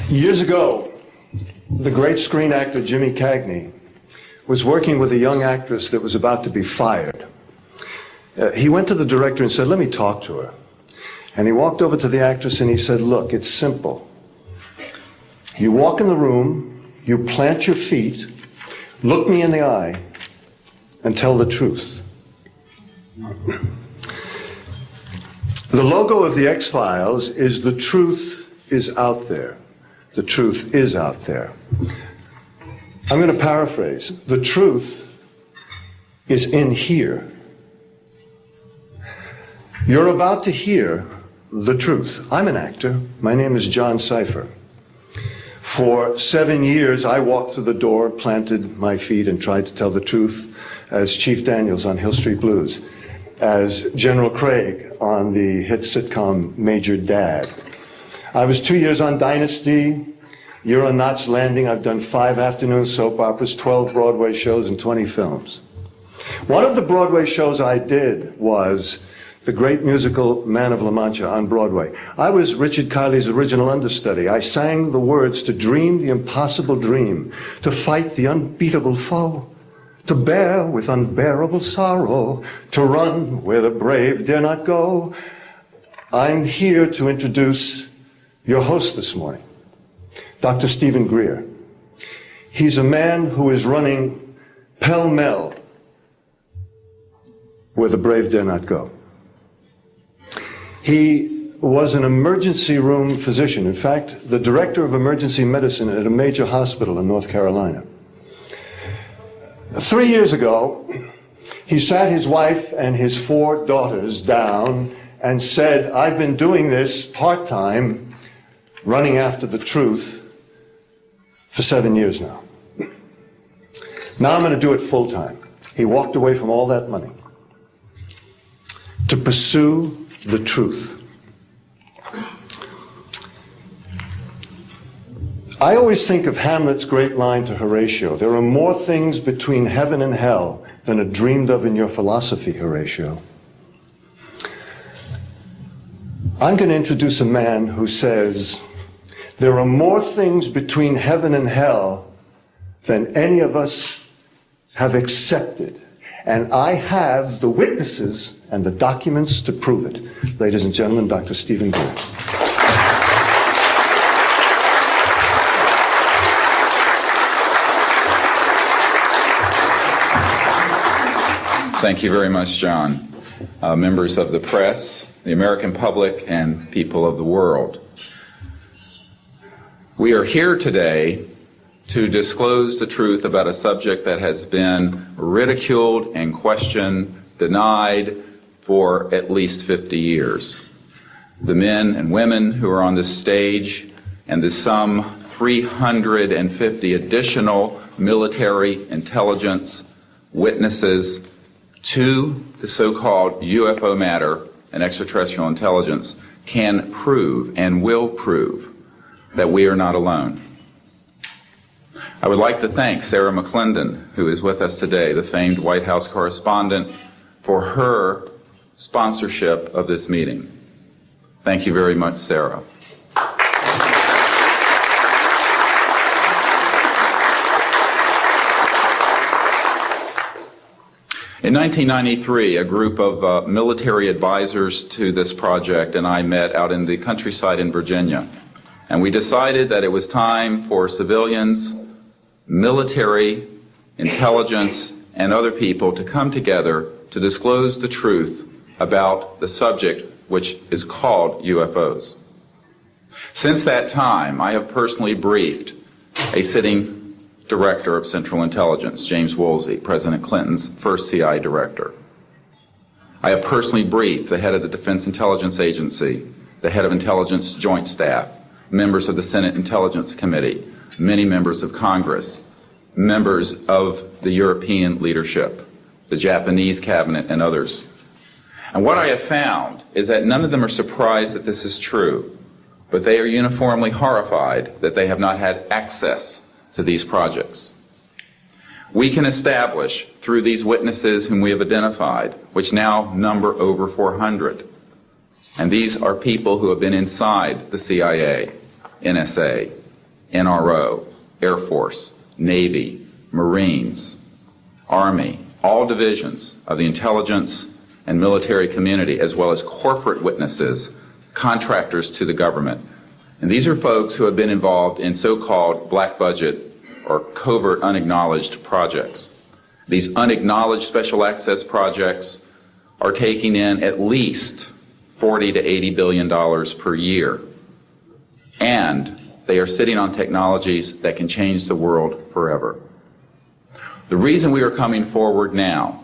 Years ago, the great screen actor Jimmy Cagney was working with a young actress that was about to be fired. He went to the director and said, "Let me talk to her." And he walked over to the actress and he said, "Look, it's simple. You walk in the room, you plant your feet, look me in the eye, and tell the truth." The logo of the X-Files is "The truth is out there." The truth is out there. I'm going to paraphrase. The truth is in here. You're about to hear the truth. I'm an actor. My name is John Cipher. For 7 years, I walked through the door, planted my feet, and tried to tell the truth as Chief Daniels on Hill Street Blues, as General Craig on the hit sitcom Major Dad. I was 2 years on Dynasty. You're on Knots Landing. I've done 5 afternoon soap operas, 12 Broadway shows, and 20 films. One of the Broadway shows I did was the great musical Man of La Mancha on Broadway. I was Richard Kiley's original understudy. I sang the words to dream the impossible dream, to fight the unbeatable foe, to bear with unbearable sorrow, to run where the brave dare not go. I'm here to introduce your host this morning, Dr. Stephen Greer. He's a man who is running pell-mell where the brave dare not go. He was an emergency room physician. In fact, the director of emergency medicine at a major hospital in North Carolina. 3 years ago, he sat his wife and his 4 daughters down and said, "I've been doing this part-time, running after the truth, for 7 years now. Now I'm going to do it full-time." He walked away from all that money to pursue the truth. I always think of Hamlet's great line to Horatio, "There are more things between heaven and hell than are dreamed of in your philosophy, Horatio." I'm going to introduce a man who says, there are more things between heaven and hell than any of us have accepted. And I have the witnesses and the documents to prove it. Ladies and gentlemen, Dr. Stephen Greer. Thank you very much, John. Members of the press, the American public, and people of the world. We are here today to disclose the truth about a subject that has been ridiculed and questioned, denied for at least 50 years. The men and women who are on this stage and the some 350 additional military intelligence witnesses to the so-called UFO matter and extraterrestrial intelligence can prove and will prove that we are not alone. I would like to thank Sarah McClendon, who is with us today, the famed White House correspondent, for her sponsorship of this meeting. Thank you very much, Sarah. In 1993, a group of military advisors to this project and I met out in the countryside in Virginia, and we decided that it was time for civilians, military, intelligence, and other people to come together to disclose the truth about the subject which is called UFOs. Since that time, I have personally briefed a sitting director of Central Intelligence, James Woolsey, President Clinton's first CI director. I have personally briefed the head of the Defense Intelligence Agency, the head of Intelligence Joint Staff, members of the Senate Intelligence Committee, many members of Congress, members of the European leadership, the Japanese cabinet, and others. And what I have found is that none of them are surprised that this is true, but they are uniformly horrified that they have not had access to these projects. We can establish through these witnesses whom we have identified, which now number over 400, and these are people who have been inside the CIA, NSA, NRO, Air Force, Navy, Marines, Army, all divisions of the intelligence and military community, as well as corporate witnesses, contractors to the government. And these are folks who have been involved in so-called black budget or covert unacknowledged projects. These unacknowledged special access projects are taking in at least $40 to $80 billion per year. And they are sitting on technologies that can change the world forever. The reason we are coming forward now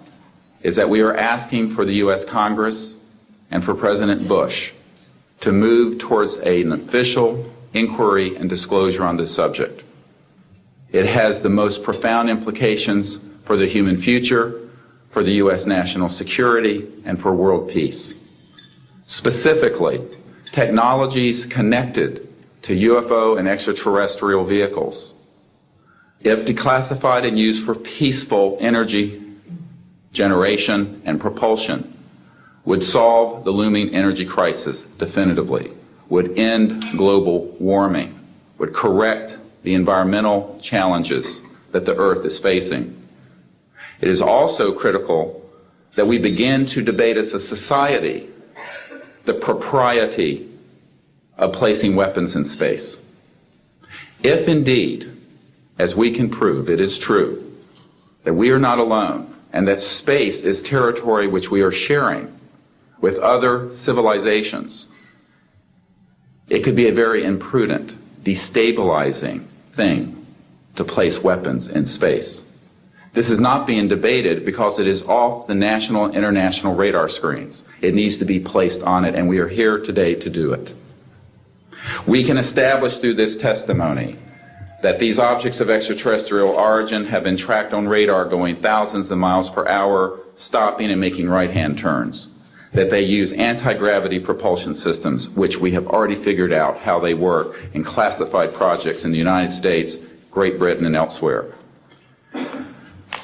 is that we are asking for the U.S. Congress and for President Bush to move towards an official inquiry and disclosure on this subject. It has the most profound implications for the human future, for the U.S. national security, and for world peace. Specifically, technologies connected to UFO and extraterrestrial vehicles, if declassified and used for peaceful energy generation and propulsion, would solve the looming energy crisis definitively, would end global warming, would correct the environmental challenges that the Earth is facing. It is also critical that we begin to debate as a society the propriety of placing weapons in space. If indeed, as we can prove, it is true that we are not alone and that space is territory which we are sharing with other civilizations, it could be a very imprudent, destabilizing thing to place weapons in space. This is not being debated because it is off the national and international radar screens. It needs to be placed on it, and we are here today to do it. We can establish through this testimony that these objects of extraterrestrial origin have been tracked on radar going thousands of miles per hour, stopping and making right-hand turns, that they use anti-gravity propulsion systems, which we have already figured out how they work in classified projects in the United States, Great Britain, and elsewhere.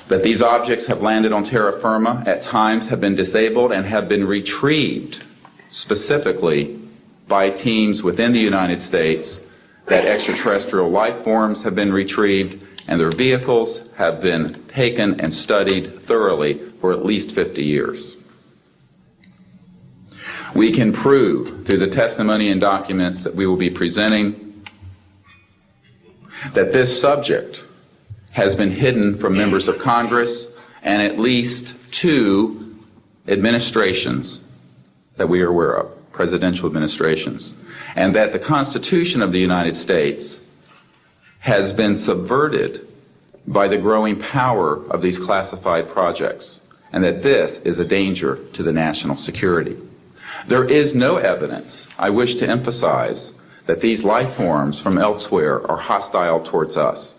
That these objects have landed on terra firma, at times have been disabled, and have been retrieved specifically by teams within the United States, that extraterrestrial life forms have been retrieved, and their vehicles have been taken and studied thoroughly for at least 50 years. We can prove through the testimony and documents that we will be presenting that this subject has been hidden from members of Congress and at least 2 administrations that we are aware of, presidential administrations, and that the Constitution of the United States has been subverted by the growing power of these classified projects, and that this is a danger to the national security. There is no evidence, I wish to emphasize, that these life forms from elsewhere are hostile towards us.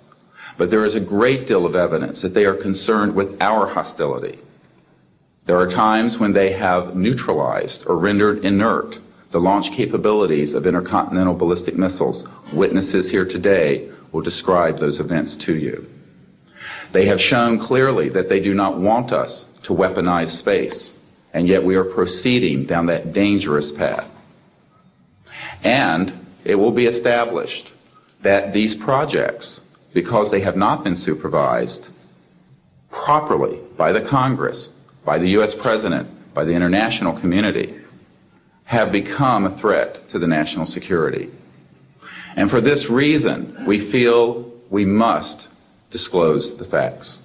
But there is a great deal of evidence that they are concerned with our hostility. There are times when they have neutralized or rendered inert the launch capabilities of intercontinental ballistic missiles. Witnesses here today will describe those events to you. They have shown clearly that they do not want us to weaponize space, and yet we are proceeding down that dangerous path. And it will be established that these projects, because they have not been supervised properly by the Congress, by the U.S. President, by the international community, have become a threat to the national security. And for this reason, we feel we must disclose the facts.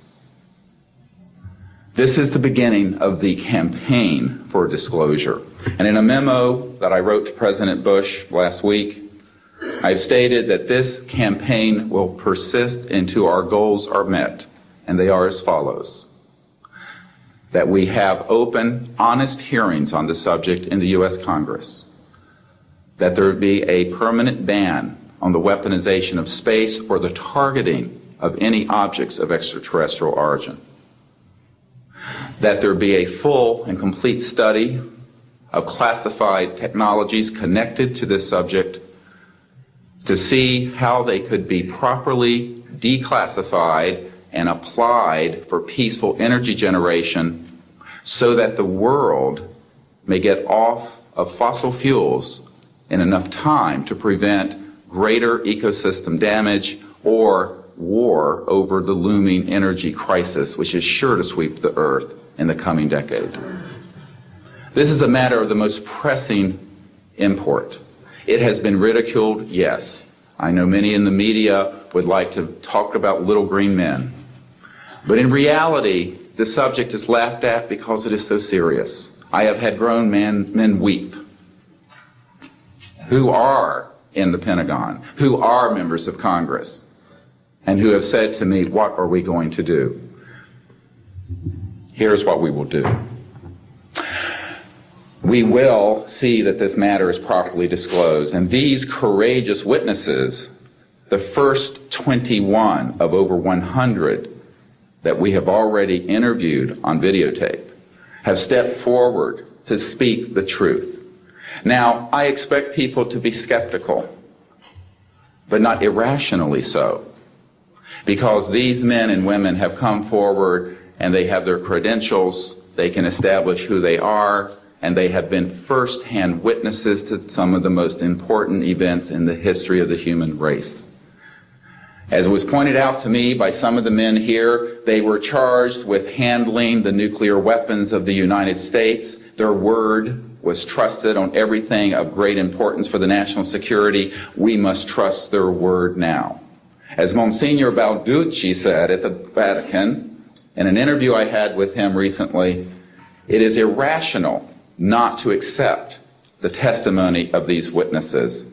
This is the beginning of the campaign for disclosure. And in a memo that I wrote to President Bush last week, I've stated that this campaign will persist until our goals are met, and they are as follows. That we have open, honest hearings on the subject in the U.S. Congress. That there be a permanent ban on the weaponization of space or the targeting of any objects of extraterrestrial origin. That there be a full and complete study of classified technologies connected to this subject to see how they could be properly declassified and applied for peaceful energy generation so that the world may get off of fossil fuels in enough time to prevent greater ecosystem damage, or war over the looming energy crisis, which is sure to sweep the Earth in the coming decade. This is a matter of the most pressing import. It has been ridiculed, yes. I know many in the media would like to talk about little green men. But in reality, the subject is laughed at because it is so serious. I have had grown men weep who are in the Pentagon, who are members of Congress, and who have said to me, what are we going to do? Here's what we will do. We will see that this matter is properly disclosed, and these courageous witnesses, the first 21 of over 100 that we have already interviewed on videotape, have stepped forward to speak the truth. Now, I expect people to be skeptical, but not irrationally so, because these men and women have come forward and they have their credentials, they can establish who they are, and they have been first-hand witnesses to some of the most important events in the history of the human race. As was pointed out to me by some of the men here, they were charged with handling the nuclear weapons of the United States. Their word was trusted on everything of great importance for the national security. We must trust their word now. As Monsignor Balducci said at the Vatican, in an interview I had with him recently, it is irrational not to accept the testimony of these witnesses.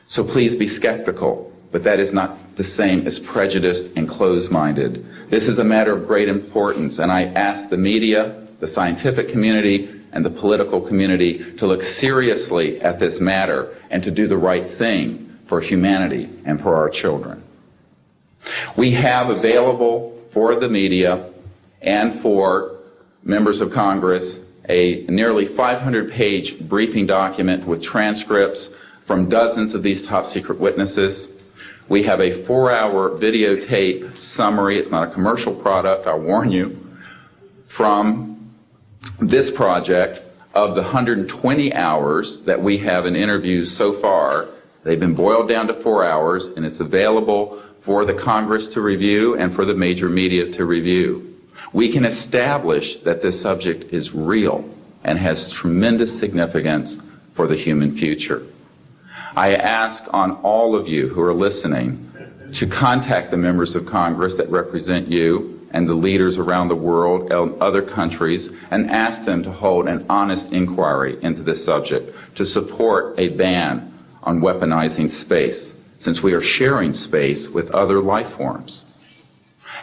So please be skeptical, but that is not the same as prejudiced and closed-minded. This is a matter of great importance, and I ask the media, the scientific community, and the political community to look seriously at this matter and to do the right thing for humanity and for our children. We have available for the media and for members of Congress a nearly 500-page briefing document with transcripts from dozens of these top-secret witnesses. We have a 4-hour videotape summary. It's not a commercial product, I'll warn you, from this project of the 120 hours that we have in interviews so far. They've been boiled down to 4 hours, and it's available for the Congress to review and for the major media to review. We can establish that this subject is real and has tremendous significance for the human future. I ask on all of you who are listening to contact the members of Congress that represent you and the leaders around the world and other countries and ask them to hold an honest inquiry into this subject to support a ban on weaponizing space, since we are sharing space with other life forms.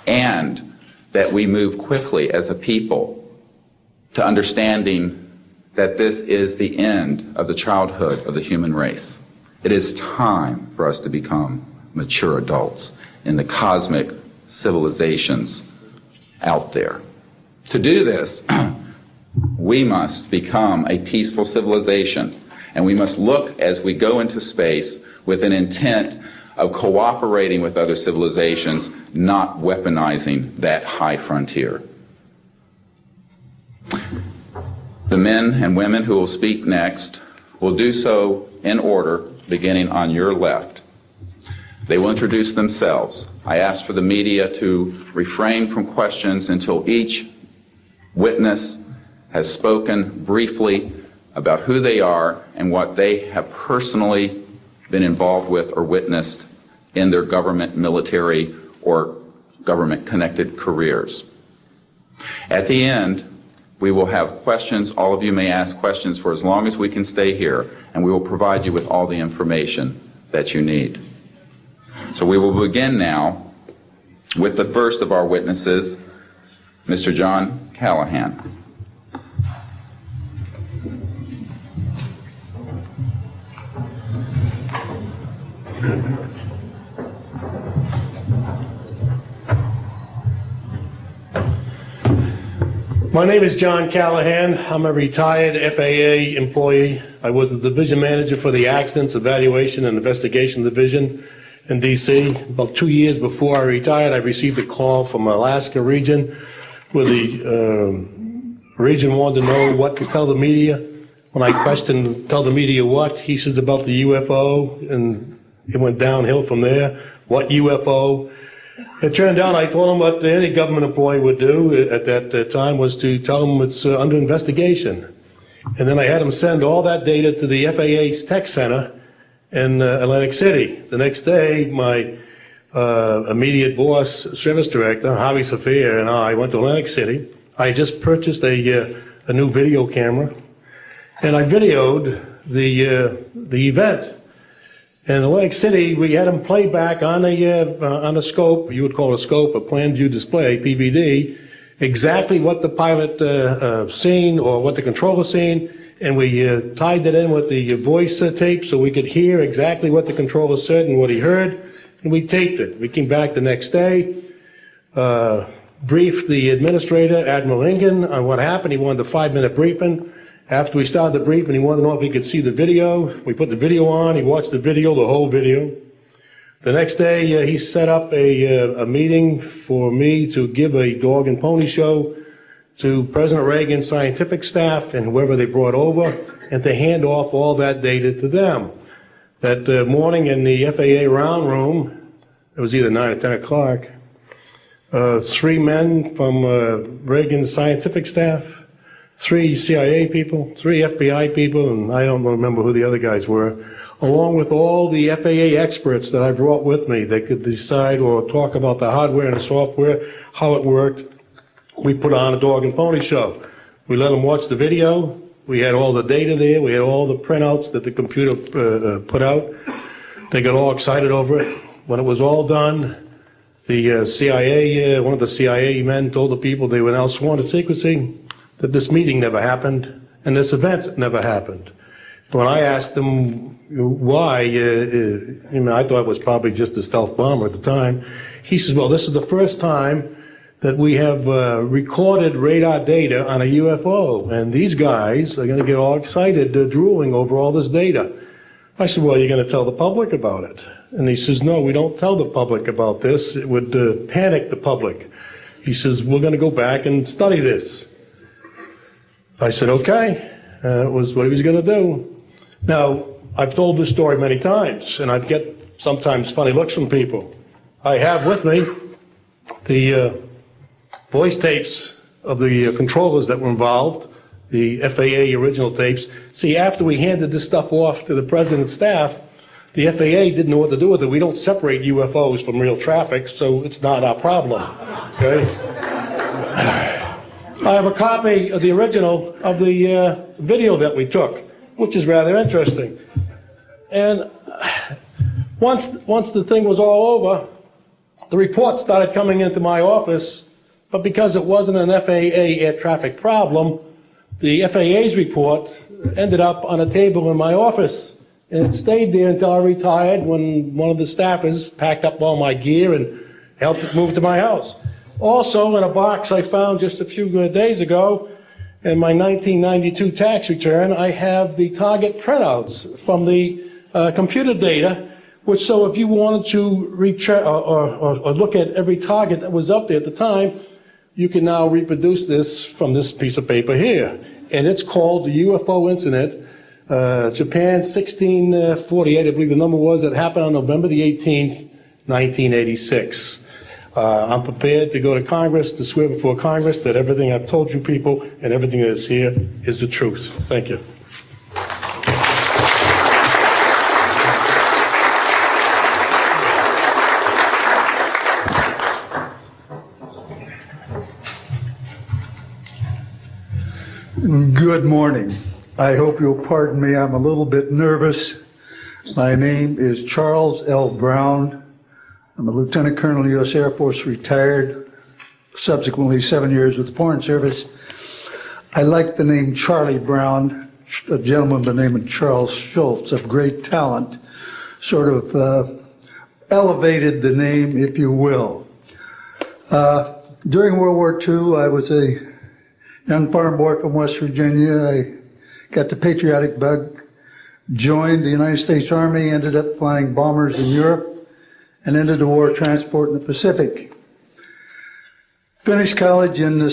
And that we move quickly as a people to understanding that this is the end of the childhood of the human race. It is time for us to become mature adults in the cosmic civilizations out there. To do this, we must become a peaceful civilization, and we must look as we go into space with an intent of cooperating with other civilizations, not weaponizing that high frontier. The men and women who will speak next will do so in order, beginning on your left. They will introduce themselves. I ask for the media to refrain from questions until each witness has spoken briefly about who they are and what they have personally been involved with or witnessed in their government, military, or government-connected careers. At the end, we will have questions. All of you may ask questions for as long as we can stay here, and we will provide you with all the information that you need. So we will begin now with the first of our witnesses, Mr. John Callahan. My name is John Callahan. I'm a retired FAA employee. I was the division manager for the Accidents Evaluation and Investigation Division in D.C. About 2 years before I retired, I received a call from Alaska region where the region wanted to know what to tell the media. When I questioned, tell the media what, he says about the UFO and It went downhill from there. What UFO? It turned out I told them what any government employee would do at that time was to tell them it's under investigation. And then I had them send all that data to the FAA's tech center in Atlantic City. The next day, my immediate boss, service director, Javi Safir, and I went to Atlantic City. I had just purchased a new video camera, and I videoed the event. In Atlantic City, we had them play back on a scope, you would call it a scope, a plan view display, PVD, exactly what the pilot seen or what the controller seen, and we tied that in with the voice tape so we could hear exactly what the controller said and what he heard, and we taped it. We came back the next day, briefed the administrator, Admiral Ingen, on what happened. He wanted a 5-minute briefing. After we started the briefing, he wanted to know if he could see the video. We put the video on. He watched the video, the whole video. The next day, he set up a meeting for me to give a dog and pony show to President Reagan's scientific staff and whoever they brought over, and to hand off all that data to them. That morning in the FAA round room, it was either 9 or 10 o'clock, 3 men from Reagan's scientific staff, 3 CIA people, 3 FBI people, and I don't remember who the other guys were, along with all the FAA experts that I brought with me that could decide or talk about the hardware and the software, how it worked. We put on a dog and pony show. We let them watch the video. We had all the data there. We had all the printouts that the computer put out. They got all excited over it. When it was all done, the CIA, one of the CIA men told the people they were now sworn to secrecy, that this meeting never happened and this event never happened. When I asked him why, I thought it was probably just a stealth bomber at the time. He says, well, this is the first time that we have recorded radar data on a UFO, and these guys are going to get all excited, drooling over all this data. I said, well, you're going to tell the public about it? And he says, no, we don't tell the public about this. It would panic the public. He says, we're going to go back and study this. I said, okay. It was what he was going to do. Now, I've told this story many times, and I get sometimes funny looks from people. I have with me the voice tapes of the controllers that were involved, the FAA original tapes. See, after we handed this stuff off to the president's staff, the FAA didn't know what to do with it. We don't separate UFOs from real traffic, so it's not our problem. Okay? I have a copy of the original of the video that we took, which is rather interesting. And once the thing was all over, the reports started coming into my office, but because it wasn't an FAA air traffic problem, the FAA's report ended up on a table in my office. And it stayed there until I retired, when one of the staffers packed up all my gear and helped it move to my house. Also, in a box I found just a few days ago, in my 1992 tax return, I have the target printouts from the computer data, which, so if you wanted to or look at every target that was up there at the time, you can now reproduce this from this piece of paper here. And it's called the UFO Incident, Japan 1648, I believe the number was, that happened on November the 18th, 1986. I'm prepared to go to Congress, to swear before Congress that everything I've told you people and everything that is here is the truth. Thank you. Good morning. I hope you'll pardon me. I'm a little bit nervous. My name is Charles L. Brown. I'm a Lieutenant Colonel, U.S. Air Force, retired, subsequently 7 years with the Foreign Service. I like the name Charlie Brown, a gentleman by the name of Charles Schultz, of great talent, sort of elevated the name, if you will. During World War II, I was a young farm boy from West Virginia. I got the patriotic bug, joined the United States Army, ended up flying bombers in Europe, and ended the war transport in the Pacific. Finished college in the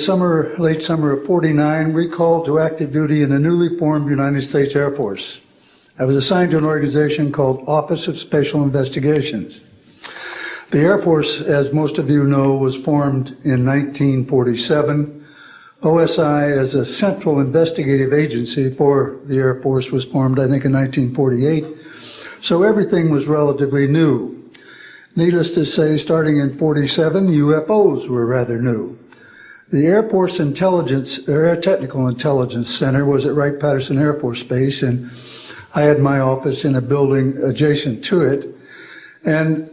late summer of '49, recalled to active duty in the newly formed United States Air Force. I was assigned to an organization called Office of Special Investigations. The Air Force, as most of you know, was formed in 1947. OSI, as a central investigative agency for the Air Force, was formed, I think, in 1948. So everything was relatively new. Needless to say, starting in 47, UFOs were rather new. The Air Force Intelligence, or Air Technical Intelligence Center was at Wright-Patterson Air Force Base, and I had my office in a building adjacent to it. And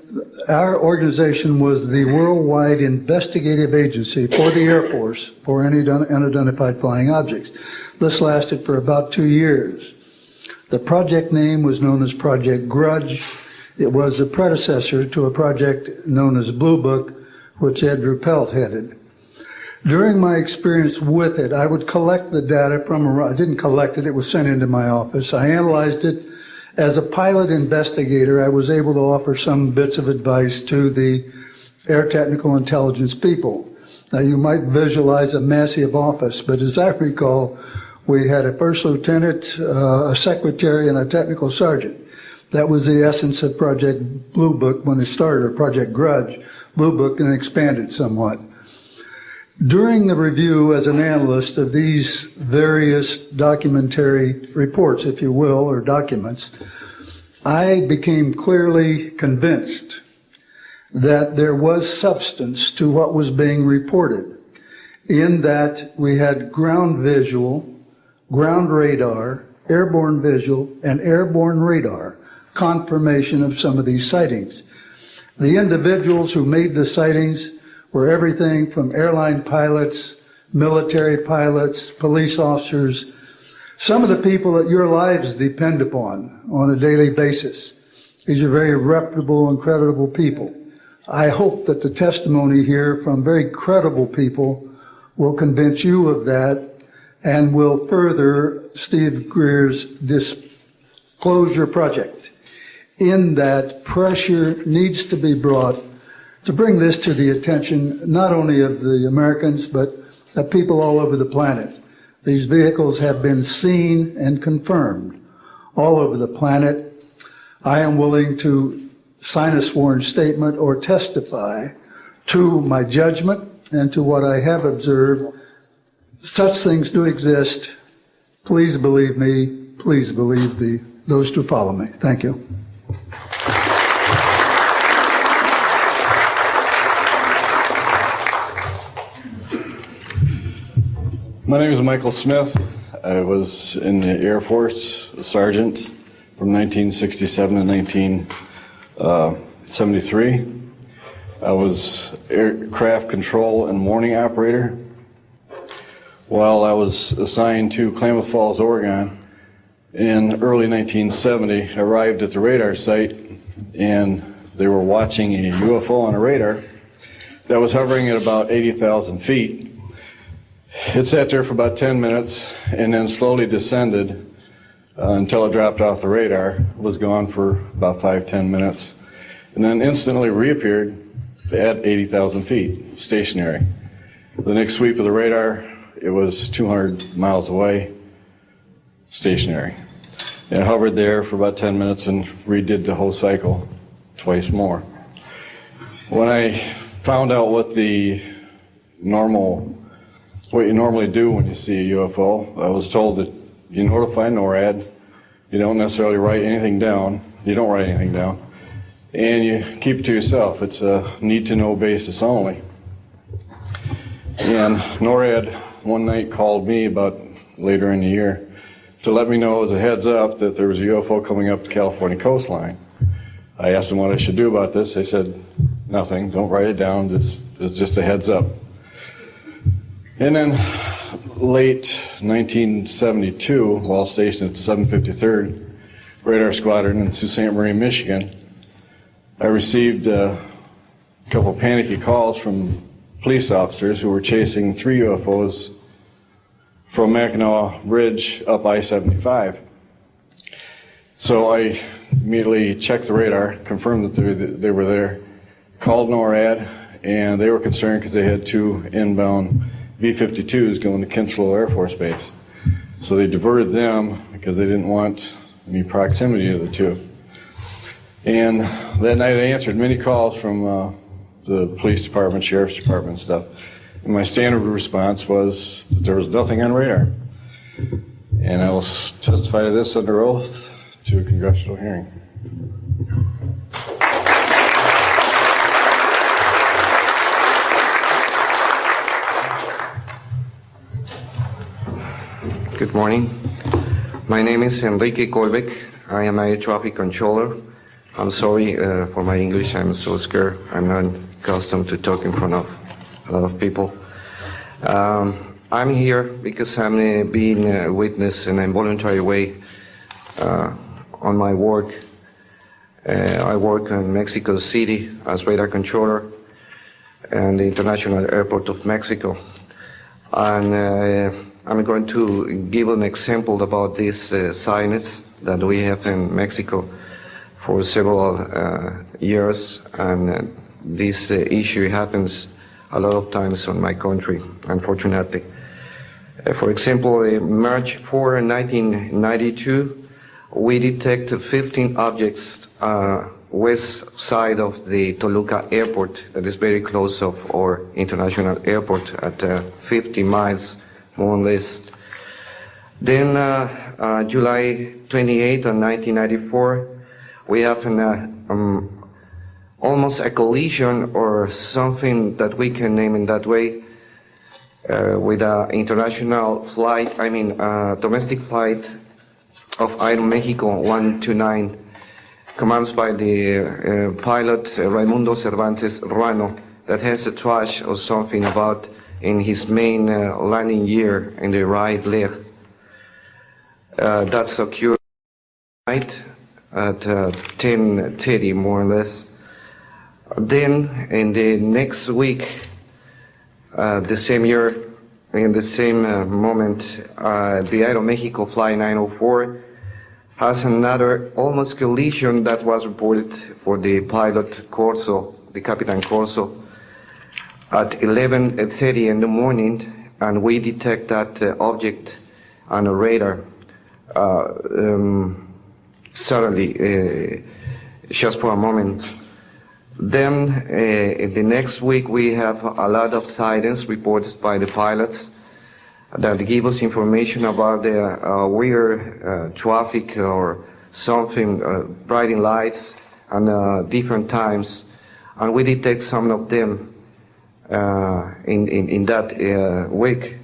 our organization was the worldwide investigative agency for the Air Force for any unidentified flying objects. This lasted for about 2 years. The project name was known as Project Grudge. It was a predecessor to a project known as Blue Book, which Ed Ruppelt headed. During my experience with it, I would collect the data from, I didn't collect it, it was sent into my office. I analyzed it. As a pilot investigator, I was able to offer some bits of advice to the Air Technical Intelligence people. Now, you might visualize a massive office, but as I recall, we had a first lieutenant, a secretary, and a technical sergeant. That was the essence of Project Blue Book when it started, or Project Grudge, Blue Book, and expanded somewhat. During the review as an analyst of these various documentary reports, if you will, or documents, I became clearly convinced that there was substance to what was being reported, in that we had ground visual, ground radar, airborne visual, and airborne radar confirmation of some of these sightings. The individuals who made the sightings were everything from airline pilots, military pilots, police officers, some of the people that your lives depend upon on a daily basis. These are very reputable and credible people. I hope that the testimony here from very credible people will convince you of that and will further Steve Greer's disclosure project, in that pressure needs to be brought to bring this to the attention not only of the Americans, but of people all over the planet. These vehicles have been seen and confirmed all over the planet. I am willing to sign a sworn statement or testify to my judgment and to what I have observed. Such things do exist. Please believe me. Please believe those who follow me. Thank you. My name is Michael Smith. I was in the Air Force, a sergeant from 1967 to 1973. I was aircraft control and morning operator. While I was assigned to Klamath Falls, Oregon, in early 1970, I arrived at the radar site, and they were watching a UFO on a radar that was hovering at about 80,000 feet. It sat there for about 10 minutes and then slowly descended until it dropped off the radar, was gone for about 5-10 minutes, and then instantly reappeared at 80,000 feet, stationary. The next sweep of the radar, it was 200 miles away, stationary. And it hovered there for about 10 minutes and redid the whole cycle twice more. When I found out what you normally do when you see a UFO, I was told that you notify NORAD, you don't necessarily write anything down, you don't write anything down, and you keep it to yourself. It's a need-to-know basis only. And NORAD one night called me about later in the year to let me know as a heads up that there was a UFO coming up the California coastline. I asked them what I should do about this. They said, nothing, don't write it down, it's just a heads up. And then late 1972, while stationed at the 753rd Radar Squadron in Sault Ste. Marie, Michigan, I received a couple panicky calls from police officers who were chasing 3 UFOs from Mackinac Bridge up I-75. So I immediately checked the radar, confirmed that they were there, called NORAD, and they were concerned because they had 2 inbound B-52s going to Kinslow Air Force Base. So they diverted them because they didn't want any proximity of the two. And that night I answered many calls from the police department, sheriff's department and stuff. And my standard response was that there was nothing on radar. And I will testify to this under oath to a congressional hearing. Good morning. My name is Enrique Colbeck. I am a air traffic controller. I'm sorry for my English. I'm so scared. I'm not accustomed to talk in front of a lot of people. I'm here because I'm being a witness in a voluntary way on my work. I work in Mexico City as radar controller and the International Airport of Mexico. And I'm going to give an example about this science that we have in Mexico for several years, and this issue happens a lot of times on my country, unfortunately. For example, March 4, 1992, we detected 15 objects west side of the Toluca airport, that is very close of our international airport at 50 miles, more or less. Then July 28 of 1994, we have almost a collision or something that we can name in that way with an international flight, domestic flight of Aeromexico 129, commanded by the pilot Raimundo Cervantes Ruano, that has a trash or something about in his main landing gear in the right leg. That's occurred tonight at 10:30 more or less. Then in the next week, the same year, in the same moment, the Aeromexico Flight 904 has another almost collision that was reported for the pilot Corso, the Capitan Corso, at 11:30 in the morning, and we detect that object on a radar. Suddenly, just for a moment. Then, in the next week, we have a lot of sightings reported by the pilots that give us information about the weird traffic or something, brighting lights and different times, and we detect some of them in that week.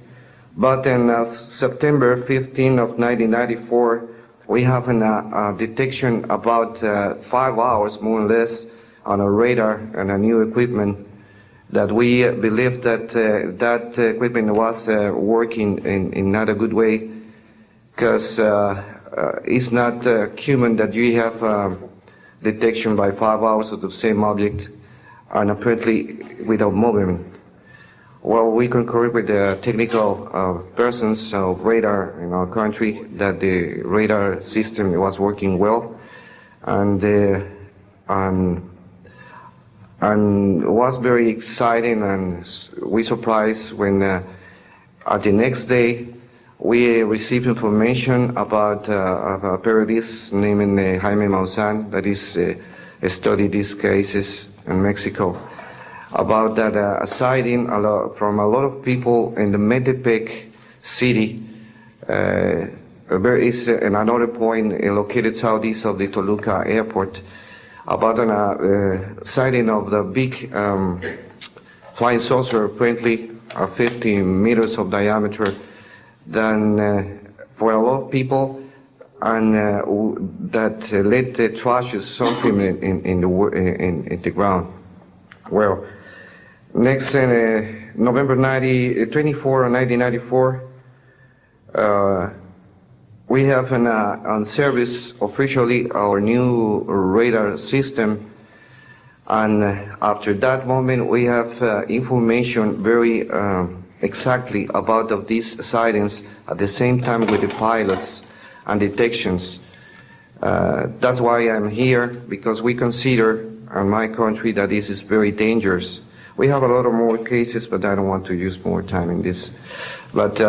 But in September 15 of 1994, we have a detection about 5 hours, more or less, on a radar and a new equipment that we believe that that equipment was working in not a good way, because it's not human that you have detection by 5 hours of the same object and apparently without movement. Well, we concur with the technical persons of radar in our country that the radar system was working well, and was very exciting, and we surprised when at the next day we received information about a periodist named Jaime Maussan that is studied these cases in Mexico, about that a sighting from a lot of people in the Metepec city. There is another point located southeast of the Toluca airport, about a sighting of the big flying saucer, apparently 50 meters of diameter, then for a lot of people, and that led the trash is something in the ground. Well, next, November 24, 1994, we have on service officially our new radar system, and after that moment we have information very exactly about of these sightings at the same time with the pilots and detections. That's why I'm here, because we consider in my country that this is very dangerous. We have a lot of more cases, but I don't want to use more time in this. But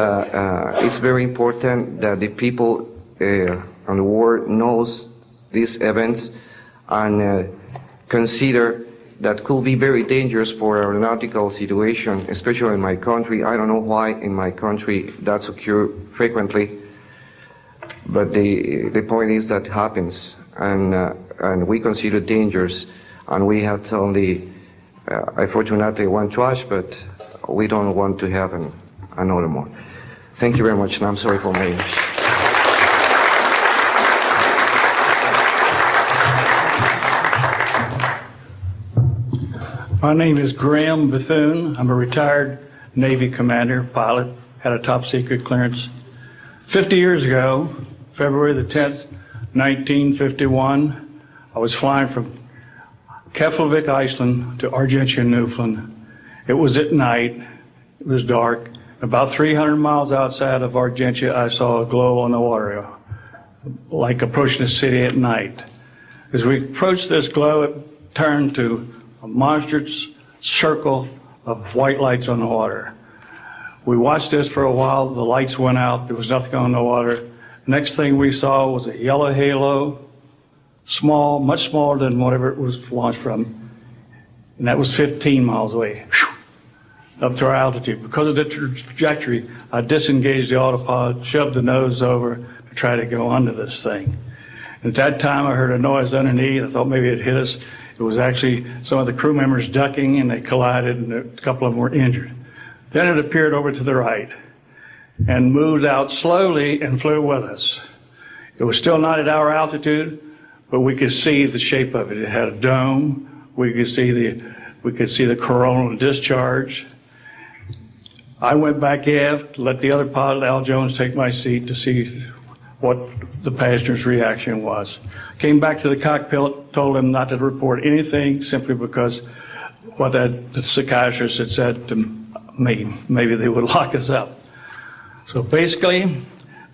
it's very important that the people in and the world knows these events and consider that could be very dangerous for aeronautical situation, especially in my country. I don't know why in my country that's occurs frequently, but the point is that happens, and we consider dangers, and we have only, unfortunately, one trash, but we don't want to have another more. Thank you very much, and I'm sorry for my English. My name is Graham Bethune. I'm a retired Navy commander, pilot, had a top secret clearance. 50 years ago, February the 10th, 1951, I was flying from Keflavik, Iceland to Argentia, Newfoundland. It was at night, it was dark. About 300 miles outside of Argentia, I saw a glow on the water, like approaching the city at night. As we approached this glow, it turned to a monstrous circle of white lights on the water. We watched this for a while. The lights went out. There was nothing on the water. Next thing we saw was a yellow halo, small, much smaller than whatever it was launched from, and that was 15 miles away, up to our altitude. Because of the trajectory, I disengaged the autopilot, shoved the nose over to try to go under this thing. At that time, I heard a noise underneath. I thought maybe it hit us. It was actually some of the crew members ducking, and they collided, and a couple of them were injured. Then it appeared over to the right and moved out slowly and flew with us. It was still not at our altitude, but we could see the shape of it. It had a dome. We could see the coronal discharge. I went back aft, let the other pilot, Al Jones, take my seat to see what the passenger's reaction was. Came back to the cockpit, told him not to report anything simply because what the psychiatrist had said to me, maybe they would lock us up. So basically,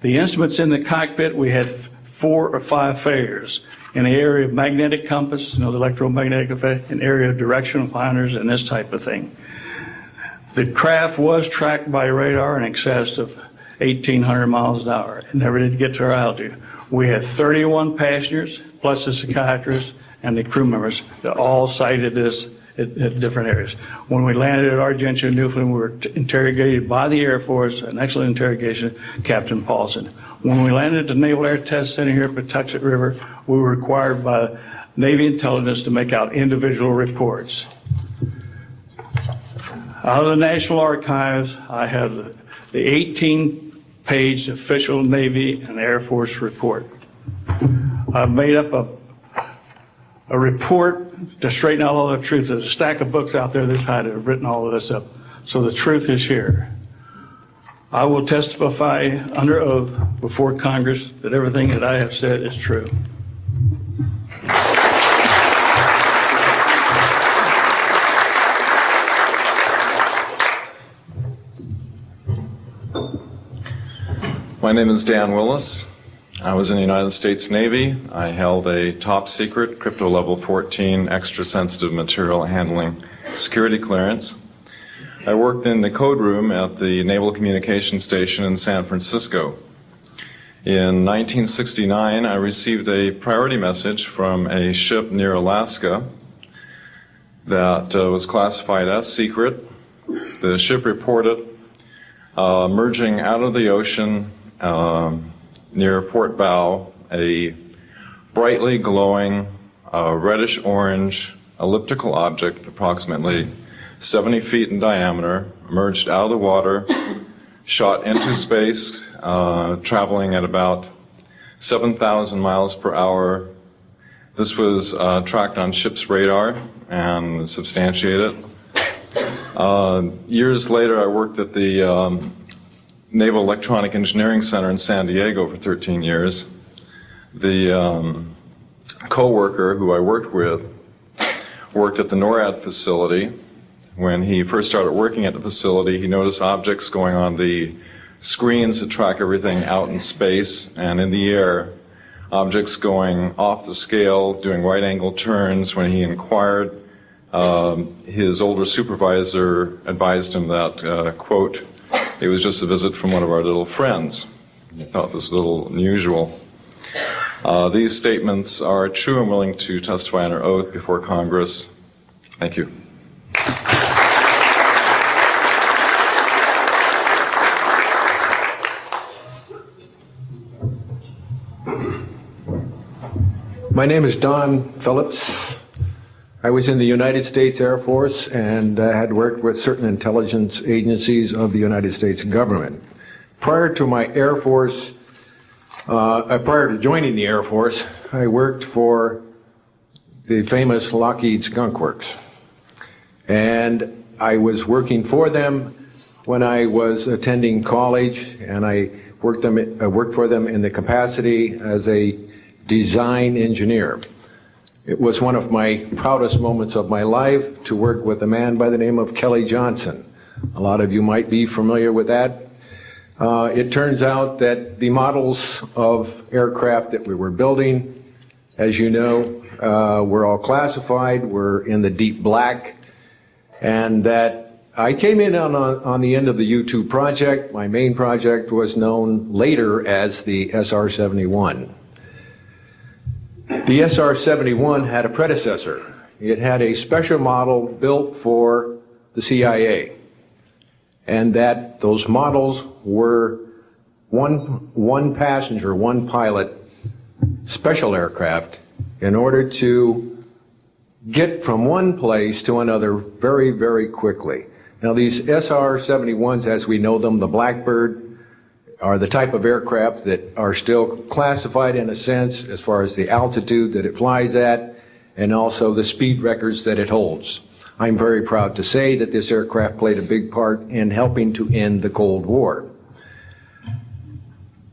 the instruments in the cockpit, we had 4 or 5 failures. In the area of magnetic compass, the electromagnetic effect, an area of directional finders, and this type of thing. The craft was tracked by radar in excess of 1,800 miles an hour. It never did get to our altitude. We had 31 passengers, plus the psychiatrist and the crew members that all cited this at different areas. When we landed at Argentia, Newfoundland, we were interrogated by the Air Force, an excellent interrogation, Captain Paulson. When we landed at the Naval Air Test Center here at Patuxent River, we were required by Navy intelligence to make out individual reports. Out of the National Archives, I have the 18-page official Navy and Air Force report. I've made up a report to straighten out all the truth. There's a stack of books out there this high that have written all of this up. So the truth is here. I will testify under oath before Congress that everything that I have said is true. My name is Dan Willis. I was in the United States Navy. I held a top secret crypto level 14 extra sensitive material handling security clearance. I worked in the code room at the Naval Communications Station in San Francisco. In 1969, I received a priority message from a ship near Alaska that was classified as secret. The ship reported merging out of the ocean near port bow, a brightly glowing reddish-orange elliptical object, approximately 70 feet in diameter, emerged out of the water, shot into space, traveling at about 7,000 miles per hour. This was tracked on ship's radar and substantiated. Years later, I worked at the Naval Electronic Engineering Center in San Diego for 13 years. The co-worker who I worked with worked at the NORAD facility. When he first started working at the facility, he noticed objects going on the screens that track everything out in space and in the air, objects going off the scale, doing right-angle turns. When he inquired, his older supervisor advised him that, quote, it was just a visit from one of our little friends. He thought this was a little unusual. These statements are true and willing to testify under oath before Congress. Thank you. My name is Don Phillips. I was in the United States Air Force and had worked with certain intelligence agencies of the United States government. Prior to my Air Force, prior to joining the Air Force, I worked for the famous Lockheed Skunk Works. And I was working for them when I was attending college, and I worked for them in the capacity as a design engineer. It was one of my proudest moments of my life to work with a man by the name of Kelly Johnson. A lot of you might be familiar with that. It turns out that the models of aircraft that we were building, as you know, were all classified, were in the deep black, and that I came in on the end of the U-2 project. My main project was known later as the SR-71. The SR-71 had a predecessor. It had a special model built for the CIA, and that those models were one passenger, one pilot special aircraft in order to get from one place to another very, very quickly. Now these SR-71s, as we know them, the Blackbird, are the type of aircraft that are still classified in a sense as far as the altitude that it flies at and also the speed records that it holds. I'm very proud to say that this aircraft played a big part in helping to end the Cold War.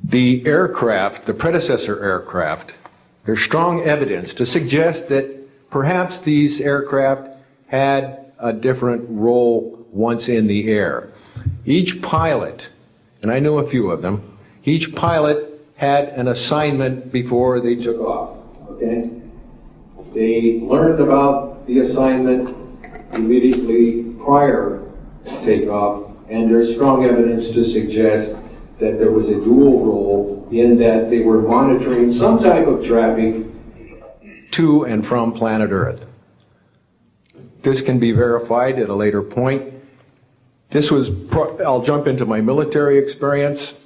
The aircraft, the predecessor aircraft, there's strong evidence to suggest that perhaps these aircraft had a different role once in the air. Each pilot, and I know a few of them, each pilot had an assignment before they took off, okay? They learned about the assignment immediately prior to takeoff, and there's strong evidence to suggest that there was a dual role in that they were monitoring some type of traffic to and from planet Earth. This can be verified at a later point. I'll jump into my military experience.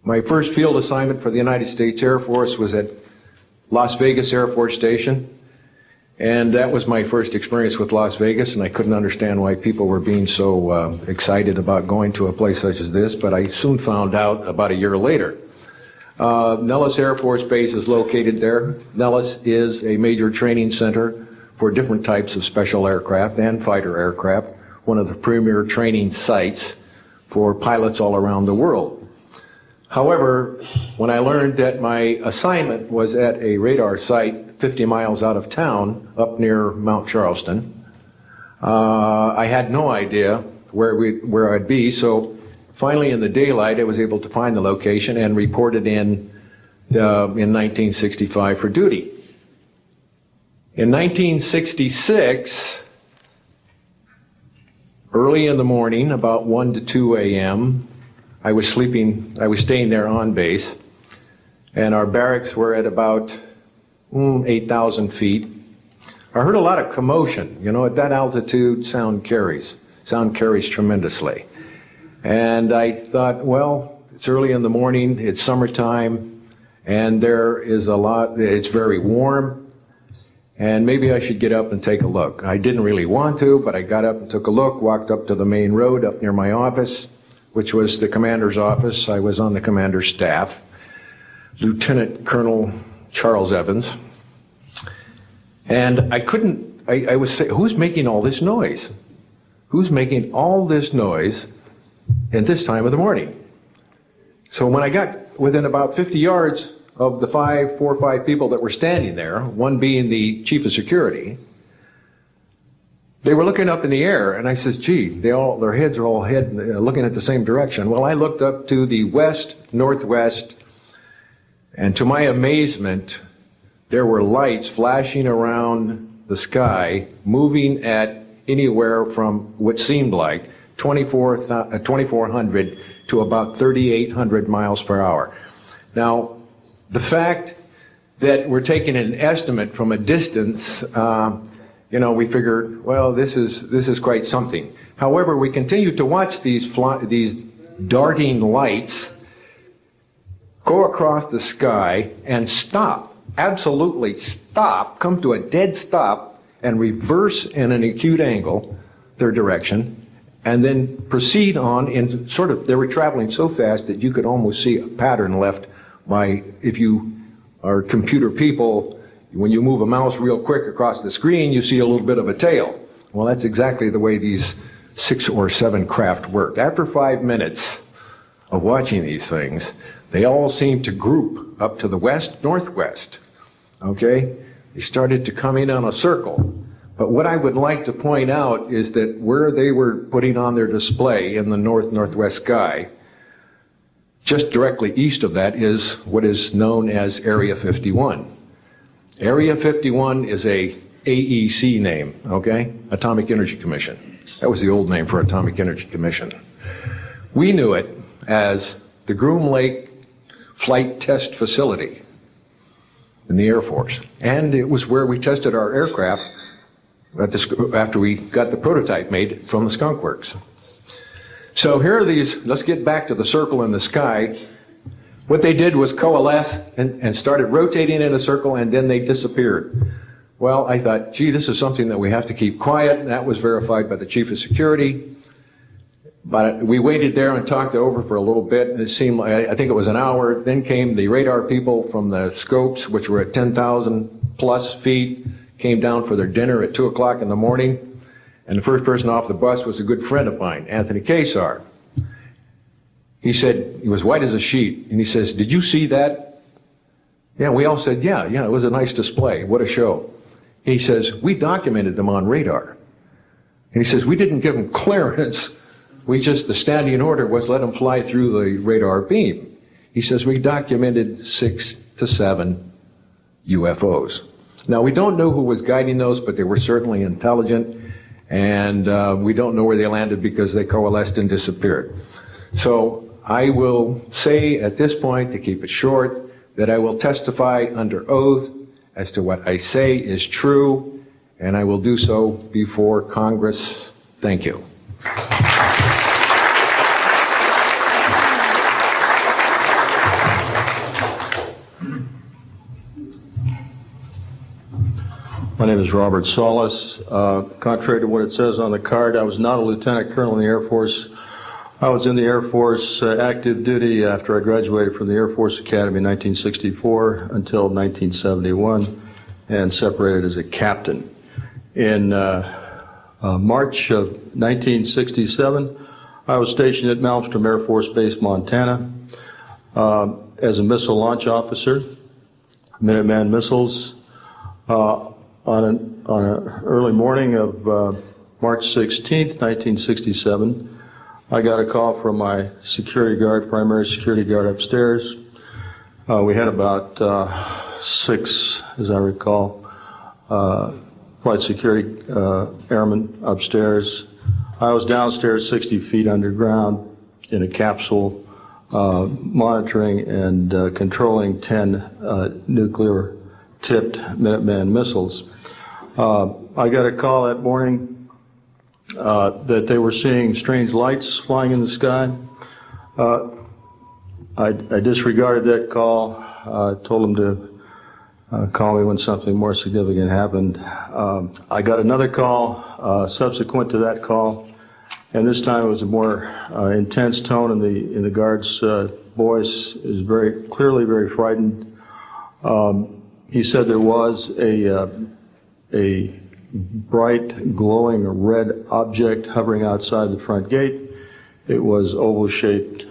My first field assignment for the United States Air Force was at Las Vegas Air Force Station. And that was my first experience with Las Vegas, and I couldn't understand why people were being so excited about going to a place such as this, but I soon found out about a year later. Nellis Air Force Base is located there. Nellis is a major training center for different types of special aircraft and fighter aircraft, one of the premier training sites for pilots all around the world. However, when I learned that my assignment was at a radar site 50 miles out of town, up near Mount Charleston, I had no idea where I'd be, so finally in the daylight I was able to find the location and reported in 1965 for duty. In 1966, early in the morning, about 1 to 2 a.m., I was staying there on base, and our barracks were at about 8,000 feet. I heard a lot of commotion. You know, at that altitude, sound carries tremendously. And I thought, well, it's early in the morning, it's summertime, and it's very warm, and maybe I should get up and take a look. I didn't really want to, but I got up and took a look, walked up to the main road up near my office, which was the commander's office. I was on the commander's staff, Lieutenant Colonel Charles Evans. And I was saying, who's making all this noise? Who's making all this noise at this time of the morning? So when I got within about 50 yards of the 4 or 5 people that were standing there, one being the chief of security, they were looking up in the air, and I says, gee, their heads are all looking at the same direction. Well, I looked up to the west, northwest, and to my amazement, there were lights flashing around the sky, moving at anywhere from what seemed like 2,400 to about 3,800 miles per hour. Now, the fact that we're taking an estimate from a distance, we figured, well, this is quite something. However, we continued to watch these darting lights go across the sky and stop, absolutely stop, come to a dead stop, and reverse in an acute angle their direction, and then proceed on in they were traveling so fast that you could almost see a pattern left by, if you are computer people, when you move a mouse real quick across the screen, you see a little bit of a tail. Well, that's exactly the way these 6 or 7 craft worked. After 5 minutes of watching these things, they all seemed to group up to the west-northwest. Okay? They started to come in on a circle. But what I would like to point out is that where they were putting on their display in the north-northwest sky, just directly east of that is what is known as Area 51. Area 51 is a AEC name, okay? Atomic Energy Commission. That was the old name for Atomic Energy Commission. We knew it as the Groom Lake Flight Test Facility in the Air Force. And it was where we tested our aircraft after we got the prototype made from the Skunk Works. So here are these, let's get back to the circle in the sky. What they did was coalesce and started rotating in a circle, and then they disappeared. Well, I thought, gee, this is something that we have to keep quiet. That was verified by the Chief of Security. But we waited there and talked over for a little bit, and it seemed like, I think it was an hour. Then came the radar people from the scopes, which were at 10,000 plus feet, came down for their dinner at 2 o'clock in the morning. And the first person off the bus was a good friend of mine, Anthony Kesar. He said, he was white as a sheet, and he says, did you see that? Yeah, we all said, yeah, it was a nice display. What a show. He says, we documented them on radar. And he says, we didn't give them clearance. The standing order was let them fly through the radar beam. He says, we documented 6 to 7 UFOs. Now, we don't know who was guiding those, but they were certainly intelligent. And we don't know where they landed because they coalesced and disappeared. So I will say at this point, to keep it short, that I will testify under oath as to what I say is true, and I will do so before Congress. Thank you. My name is Robert Solis. Contrary to what it says on the card, I was not a lieutenant colonel in the Air Force. I was in the Air Force active duty after I graduated from the Air Force Academy in 1964 until 1971 and separated as a captain. In March of 1967, I was stationed at Malmstrom Air Force Base, Montana, as a missile launch officer, Minuteman missiles. On an early morning of March 16th, 1967, I got a call from my security guard, primary security guard upstairs. We had about 6, as I recall, flight security airmen upstairs. I was downstairs 60 feet underground in a capsule, monitoring and controlling 10 nuclear-tipped Minuteman missiles. I got a call that morning that they were seeing strange lights flying in the sky. I disregarded that call, told them to call me when something more significant happened. I got another call subsequent to that call, and this time it was a more intense tone in the guard's voice. It was very clearly very frightened. He said there was a bright, glowing red object hovering outside the front gate. It was oval-shaped.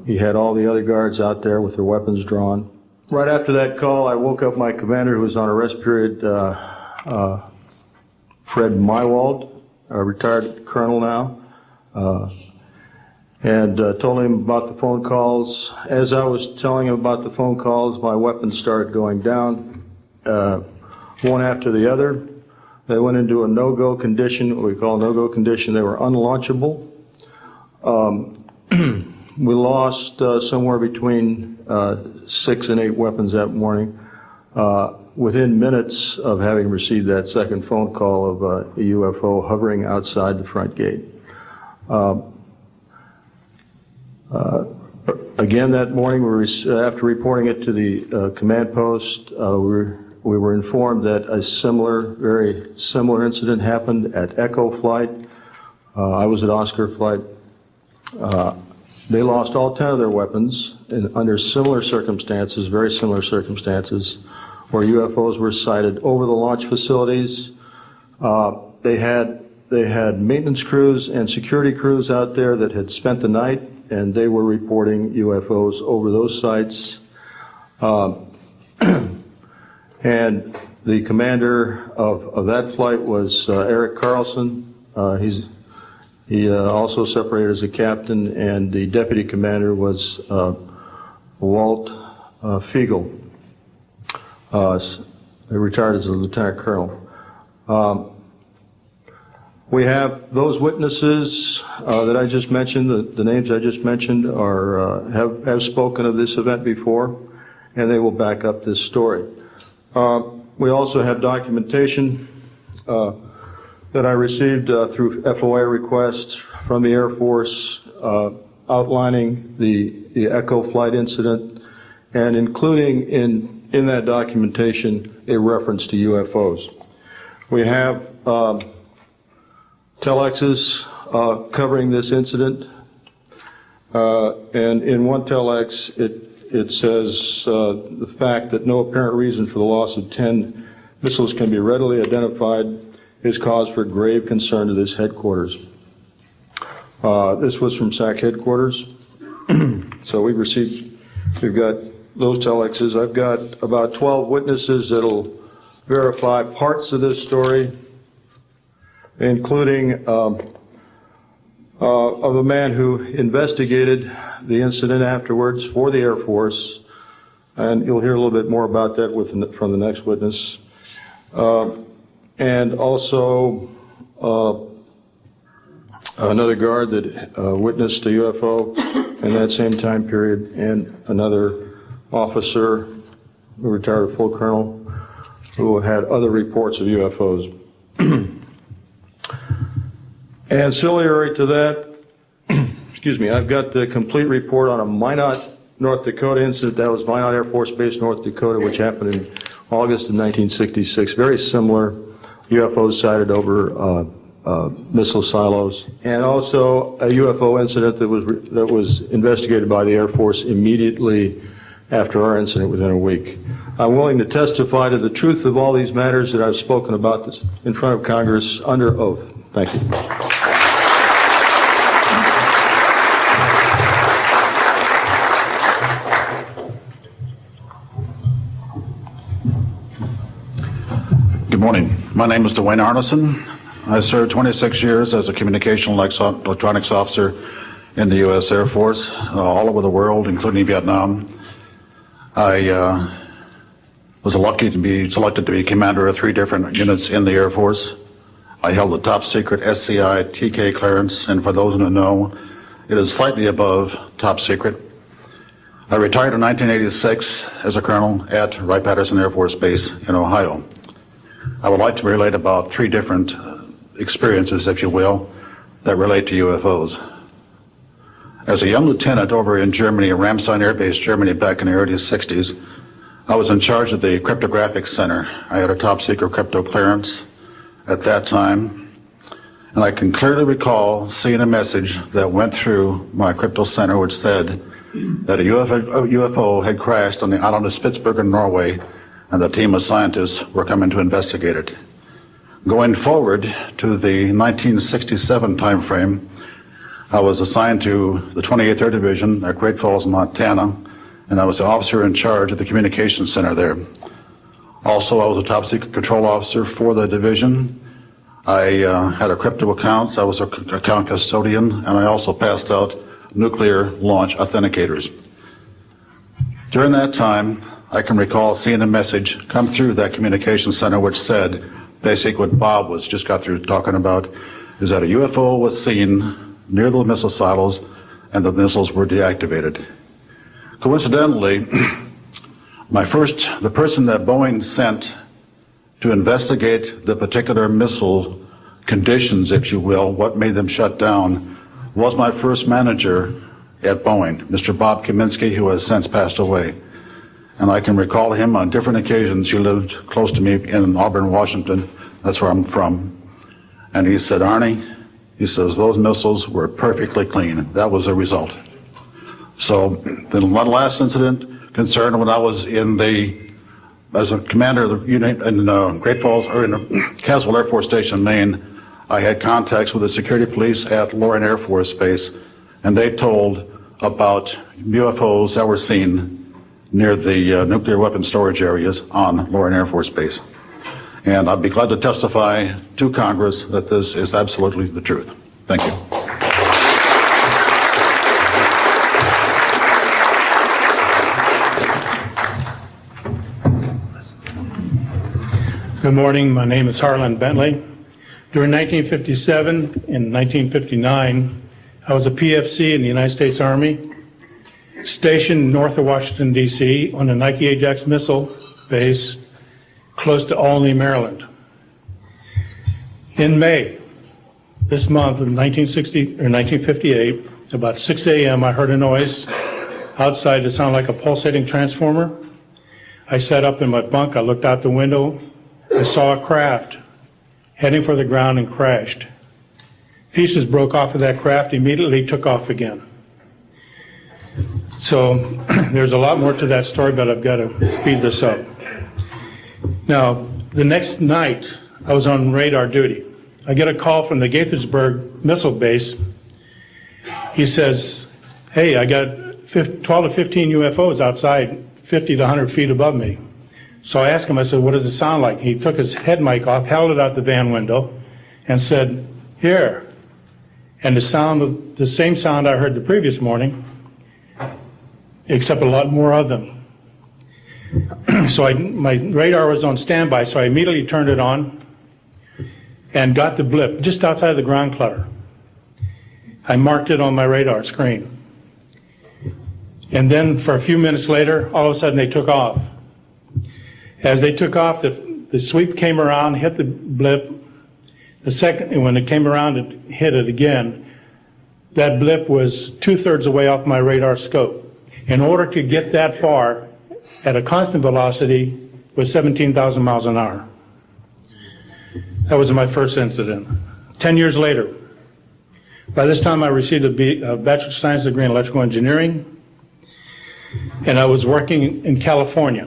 He had all the other guards out there with their weapons drawn. Right after that call, I woke up my commander, who was on a rest period, Fred Mywald, a retired colonel now, and told him about the phone calls. As I was telling him about the phone calls, my weapons started going down, one after the other. They went into a no-go condition, what we call no-go condition. They were unlaunchable. We lost somewhere between 6 and 8 weapons that morning. within minutes of having received that second phone call of a UFO hovering outside the front gate. Again, that morning, after reporting it to the command post, we were informed that a very similar incident happened at Echo Flight. I was at Oscar Flight. They lost all 10 of their weapons under similar circumstances, very similar circumstances, where UFOs were sighted over the launch facilities. They had maintenance crews and security crews out there that had spent the night, and they were reporting UFOs over those sites. And the commander of that flight was Eric Carlson. He also separated as a captain, and the deputy commander was Walt Fiegel. They retired as a lieutenant colonel. We have those witnesses that I just mentioned, the names I just mentioned, have spoken of this event before, and they will back up this story. We also have documentation that I received through FOA requests from the Air Force outlining the Echo Flight incident, and including in that documentation a reference to UFOs. We have telexes covering this incident, and in one telex it says the fact that no apparent reason for the loss of 10 missiles can be readily identified is cause for grave concern to this headquarters. This was from SAC headquarters. So we've got those telexes. I've got about 12 witnesses that'll verify parts of this story, including of a man who investigated the incident afterwards for the Air Force, and you'll hear a little bit more about that from the next witness. And also another guard that witnessed a UFO in that same time period, and another officer who retired a full colonel who had other reports of UFOs. Ancillary to that, excuse me, I've got the complete report on a Minot, North Dakota incident. That was Minot Air Force Base, North Dakota, which happened in August of 1966. Very similar, UFOs sighted over missile silos, and also a UFO incident that was investigated by the Air Force immediately after our incident within a week. I'm willing to testify to the truth of all these matters that I've spoken about this in front of Congress under oath. Thank you. Good morning. My name is Dwayne Arneson. I served 26 years as a communication electronics officer in the U.S. Air Force, all over the world, including Vietnam. I was lucky to be selected to be commander of 3 different units in the Air Force. I held a top secret SCI TK clearance, and for those who don't know, it is slightly above top secret. I retired in 1986 as a colonel at Wright-Patterson Air Force Base in Ohio. I would like to relate about 3 different experiences, if you will, that relate to UFOs. As a young lieutenant over in Germany, Ramstein Air Base, Germany, back in the early 60s, I was in charge of the cryptographic center. I had a top secret crypto clearance at that time, and I can clearly recall seeing a message that went through my crypto center which said that a UFO had crashed on the island of Spitsbergen, Norway, and the team of scientists were coming to investigate it. Going forward to the 1967 timeframe, I was assigned to the 28th Air Division at Great Falls, Montana, and I was the officer in charge of the communications center there. Also, I was a top secret control officer for the division. I had a crypto account. I was an account custodian, and I also passed out nuclear launch authenticators. During that time, I can recall seeing a message come through that communications center which said, basically what Bob just got through talking about, is that a UFO was seen near the missile silos and the missiles were deactivated. Coincidentally, The person that Boeing sent to investigate the particular missile conditions, if you will, what made them shut down, was my first manager at Boeing, Mr. Bob Kaminsky, who has since passed away. And I can recall him on different occasions. He lived close to me in Auburn, Washington. That's where I'm from. And he said, Arnie, he says, those missiles were perfectly clean. That was the result. So the last incident concerned when I was as a commander of the unit in Great Falls, or in Caswell Air Force Station, Maine. I had contacts with the security police at Loring Air Force Base, and they told about UFOs that were seen near the nuclear weapon storage areas on Loring Air Force Base. And I'd be glad to testify to Congress that this is absolutely the truth. Thank you. Good morning. My name is Harlan Bentley. During 1957 and 1959, I was a PFC in the United States Army, stationed north of Washington, D.C. on the Nike Ajax missile base close to Olney, Maryland. In May, this month of 1958, about 6 a.m., I heard a noise outside that sounded like a pulsating transformer. I sat up in my bunk. I looked out the window. I saw a craft heading for the ground and crashed. Pieces broke off of that craft, immediately took off again. So there's a lot more to that story, but I've got to speed this up. Now, the next night, I was on radar duty. I get a call from the Gaithersburg missile base. He says, hey, I got 12 to 15 UFOs outside, 50 to 100 feet above me. So I asked him, I said, what does it sound like? He took his head mic off, held it out the van window, and said, here. And the same sound I heard the previous morning, except a lot more of them. So my radar was on standby, so I immediately turned it on and got the blip just outside the ground clutter. I marked it on my radar screen. And then for a few minutes later, all of a sudden they took off. As they took off, the sweep came around, hit the blip. When it came around, it hit it again. That blip was 2/3 away off my radar scope. In order to get that far at a constant velocity was 17,000 miles an hour. That was my first incident. 10 years later, by this time I received a Bachelor of Science degree in electrical engineering, and I was working in California.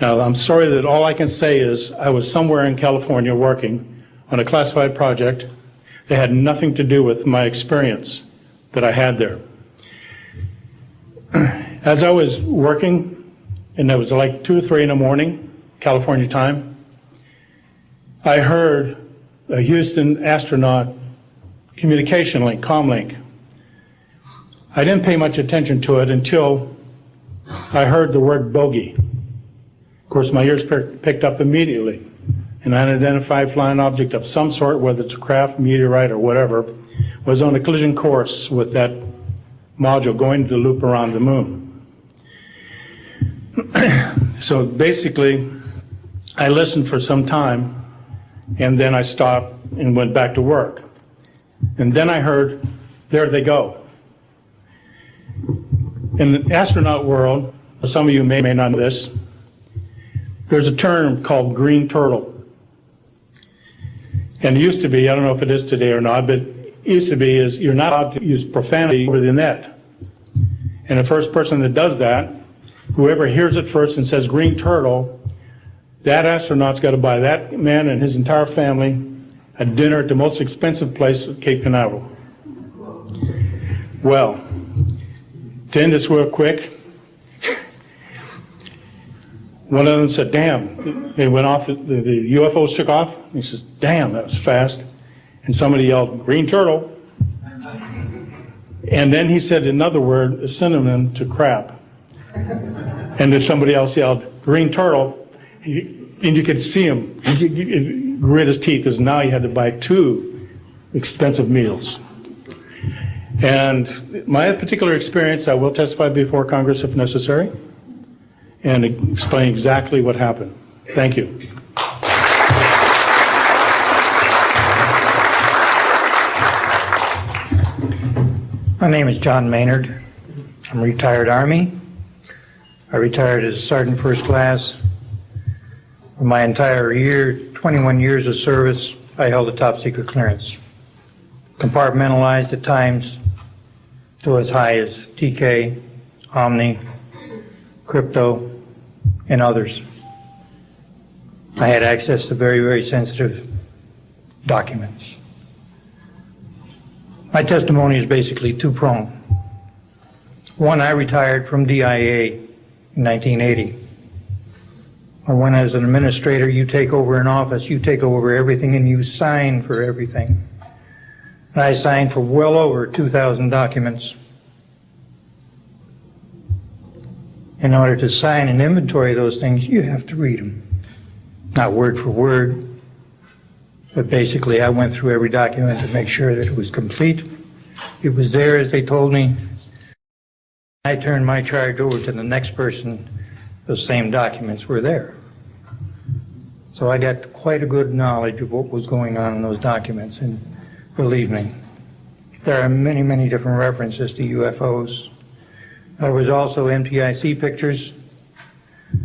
Now, I'm sorry that all I can say is I was somewhere in California working on a classified project that had nothing to do with my experience that I had there. As I was working, and it was like 2 or 3 in the morning, California time, I heard a Houston astronaut communication link, comlink. I didn't pay much attention to it until I heard the word bogey. Of course, my ears picked up immediately. An unidentified flying object of some sort, whether it's a craft, meteorite, or whatever, was on a collision course with that module going to loop around the moon. So basically, I listened for some time, and then I stopped and went back to work. And then I heard, there they go. In the astronaut world, some of you may not know this, there's a term called green turtle. And it used to be, I don't know if it is today or not, but it used to be is you're not allowed to use profanity over the net. And the first person that does that, whoever hears it first and says green turtle, that astronaut's got to buy that man and his entire family a dinner at the most expensive place at Cape Canaveral. Well, to end this real quick, one of them said, damn, they went off, the UFOs took off. He says, damn, that was fast. And somebody yelled, green turtle. And then he said another word, a synonym to crap. And then somebody else yelled, green turtle. And you could see him grit his teeth, because now he had to buy 2 expensive meals. And my particular experience, I will testify before Congress if necessary, and explain exactly what happened. Thank you. My name is John Maynard. I'm a retired Army. I retired as a Sergeant First Class. For my entire 21 years of service, I held a top secret clearance. Compartmentalized at times to as high as TK, Omni, Crypto, and others. I had access to very, very sensitive documents. My testimony is basically two-pronged. One, I retired from DIA in 1980. When as an administrator, you take over an office, you take over everything and you sign for everything. And I signed for well over 2,000 documents. In order to sign and inventory those things, you have to read them. Not word for word, but basically I went through every document to make sure that it was complete. It was there as they told me. I turned my charge over to the next person. Those same documents were there. So I got quite a good knowledge of what was going on in those documents, and believe me, there are many, many different references to UFOs. There was also NPIC pictures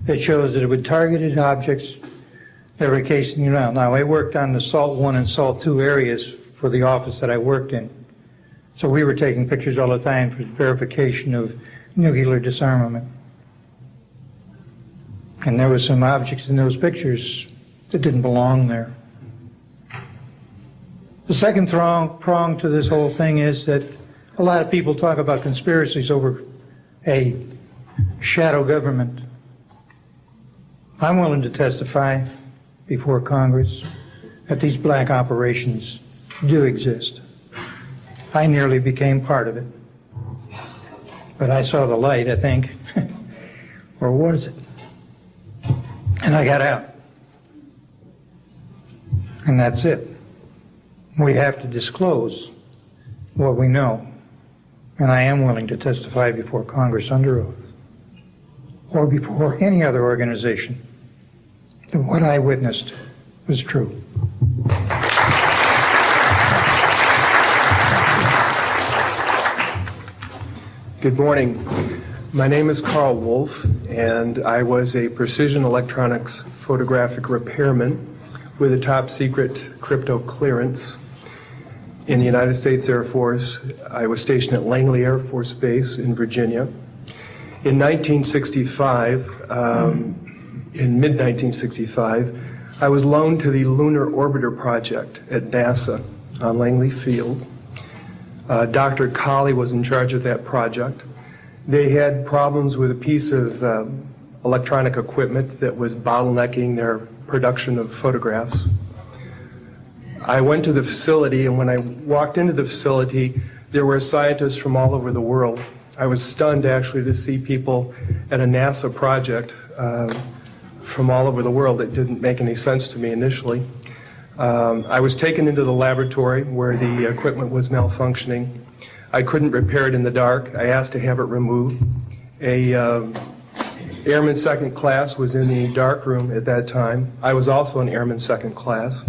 that shows that it would targeted objects that were casing you out. Now, I worked on the SALT 1 and SALT 2 areas for the office that I worked in. So we were taking pictures all the time for verification of nuclear disarmament. And there were some objects in those pictures that didn't belong there. The second prong to this whole thing is that a lot of people talk about conspiracies over a shadow government. I'm willing to testify before Congress that these black operations do exist. I nearly became part of it. But I saw the light, I think. Or was it? And I got out. And that's it. We have to disclose what we know. And I am willing to testify before Congress under oath, or before any other organization, that what I witnessed was true. Good morning. My name is Carl Wolf, and I was a precision electronics photographic repairman with a top secret crypto clearance in the United States Air Force. I was stationed at Langley Air Force Base in Virginia. In 1965, in mid-1965, I was loaned to the Lunar Orbiter Project at NASA on Langley Field. Dr. Colley was in charge of that project. They had problems with a piece of electronic equipment that was bottlenecking their production of photographs. I went to the facility, and when I walked into the facility, there were scientists from all over the world. I was stunned, actually, to see people at a NASA project from all over the world. It didn't make any sense to me initially. I was taken into the laboratory where the equipment was malfunctioning. I couldn't repair it in the dark. I asked to have it removed. A Airman Second Class was in the dark room at that time. I was also an Airman Second Class.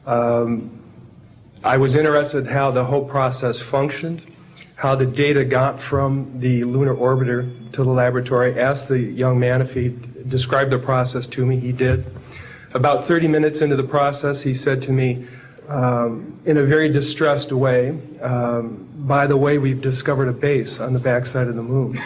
I was interested in how the whole process functioned, how the data got from the lunar orbiter to the laboratory. Asked the young man if he'd describe the process to me. He did. About 30 minutes into the process, he said to me, in a very distressed way, by the way, we've discovered a base on the backside of the moon.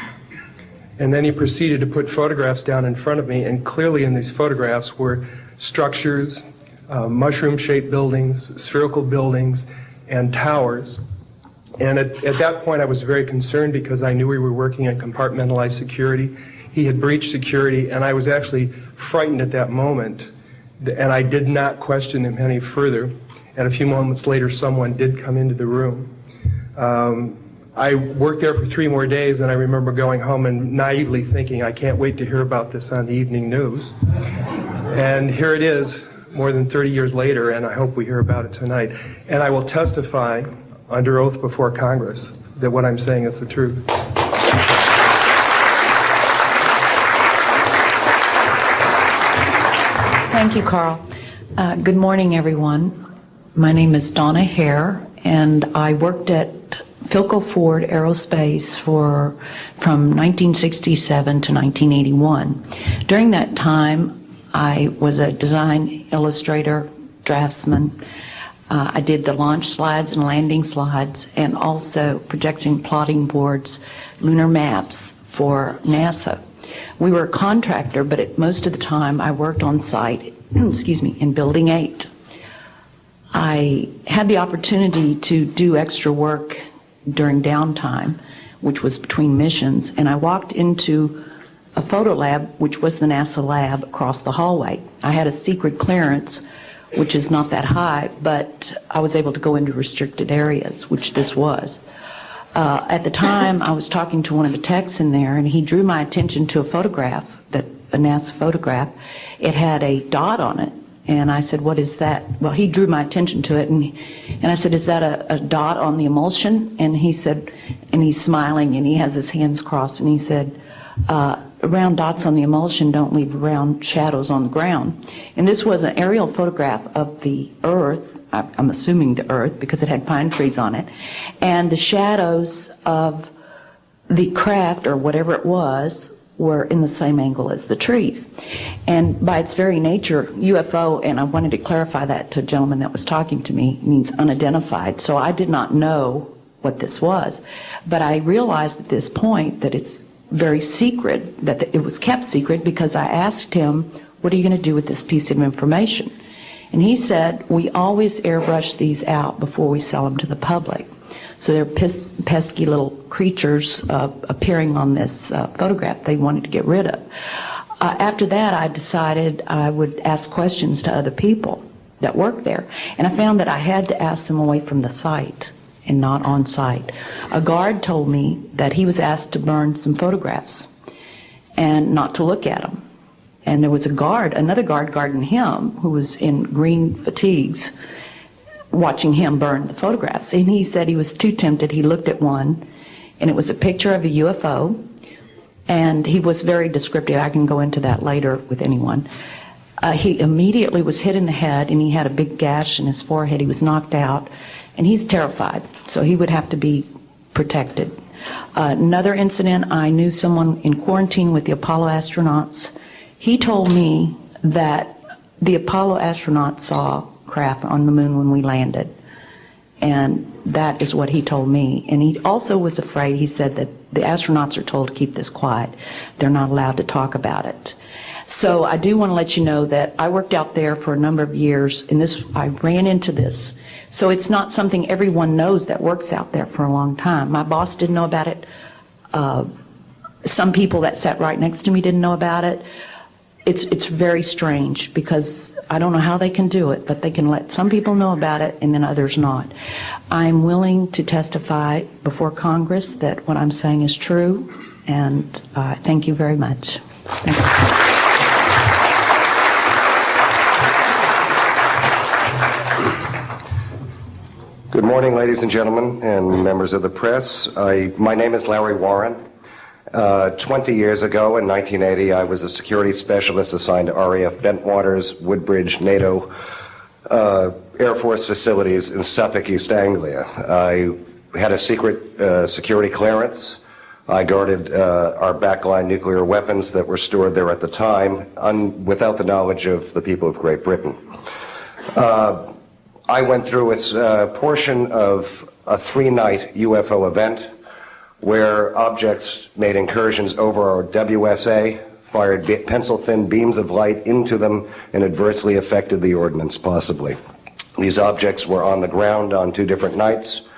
And then he proceeded to put photographs down in front of me, and clearly in these photographs were structures, mushroom-shaped buildings, spherical buildings, and towers. And at that point, I was very concerned because I knew we were working on compartmentalized security. He had breached security, and I was actually frightened at that moment. And I did not question him any further. And a few moments later, someone did come into the room. I worked there for 3 more days, and I remember going home and naively thinking, I can't wait to hear about this on the evening news. And here it is, more than 30 years later, and I hope we hear about it tonight. And I will testify under oath before Congress that what I'm saying is the truth. Thank you, Carl. Good morning, everyone. My name is Donna Hare, and I worked at Philco Ford Aerospace from 1967 to 1981. During that time, I was a design illustrator, draftsman. I did the launch slides and landing slides, and also projection plotting boards, lunar maps for NASA. We were a contractor, but most of the time I worked on site, excuse me, in Building 8. I had the opportunity to do extra work during downtime, which was between missions, and I walked into a photo lab, which was the NASA lab, across the hallway. I had a secret clearance, which is not that high, but I was able to go into restricted areas, which this was. At the time, I was talking to one of the techs in there, and he drew my attention to a photograph, a NASA photograph. It had a dot on it, and I said, "What is that?" Well, he drew my attention to it, and I said, "Is that a dot on the emulsion?" And he said, and he's smiling, and he has his hands crossed, and he said, "Round dots on the emulsion don't leave round shadows on the ground." And this was an aerial photograph of the Earth, I'm assuming the Earth, because it had pine trees on it, and the shadows of the craft, or whatever it was, were in the same angle as the trees. And by its very nature, UFO, and I wanted to clarify that to a gentleman that was talking to me, means unidentified. So I did not know what this was. But I realized at this point that it's very secret, that it was kept secret, because I asked him, "What are you going to do with this piece of information?" And he said, "We always airbrush these out before we sell them to the public." So they're pesky little creatures appearing on this photograph they wanted to get rid of. After that, I decided I would ask questions to other people that work there. And I found that I had to ask them away from the site and not on site. A guard told me that he was asked to burn some photographs and not to look at them. And there was another guard guarding him, who was in green fatigues, watching him burn the photographs. And he said he was too tempted. He looked at one, and it was a picture of a UFO, and he was very descriptive. I can go into that later with anyone. He immediately was hit in the head, and he had a big gash in his forehead. He was knocked out, and he's terrified, so he would have to be protected. Another incident, I knew someone in quarantine with the Apollo astronauts. He told me that the Apollo astronauts saw craft on the moon when we landed, and that is what he told me. And he also was afraid. He said that the astronauts are told to keep this quiet. They're not allowed to talk about it. So I do want to let you know that I worked out there for a number of years, and I ran into this. So it's not something everyone knows that works out there for a long time. My boss didn't know about it. Some people that sat right next to me didn't know about it. It's very strange, because I don't know how they can do it, but they can let some people know about it and then others not. I'm willing to testify before Congress that what I'm saying is true, and thank you very much. Thank you. Good morning, ladies and gentlemen, and members of the press. My name is Larry Warren. 20 years ago, in 1980, I was a security specialist assigned to RAF Bentwaters, Woodbridge, NATO Air Force facilities in Suffolk, East Anglia. I had a secret security clearance. I guarded our backline nuclear weapons that were stored there at the time, without the knowledge of the people of Great Britain. I went through a portion of a 3-night UFO event where objects made incursions over our WSA, fired pencil-thin beams of light into them, and adversely affected the ordnance, possibly. These objects were on the ground on 2 different nights.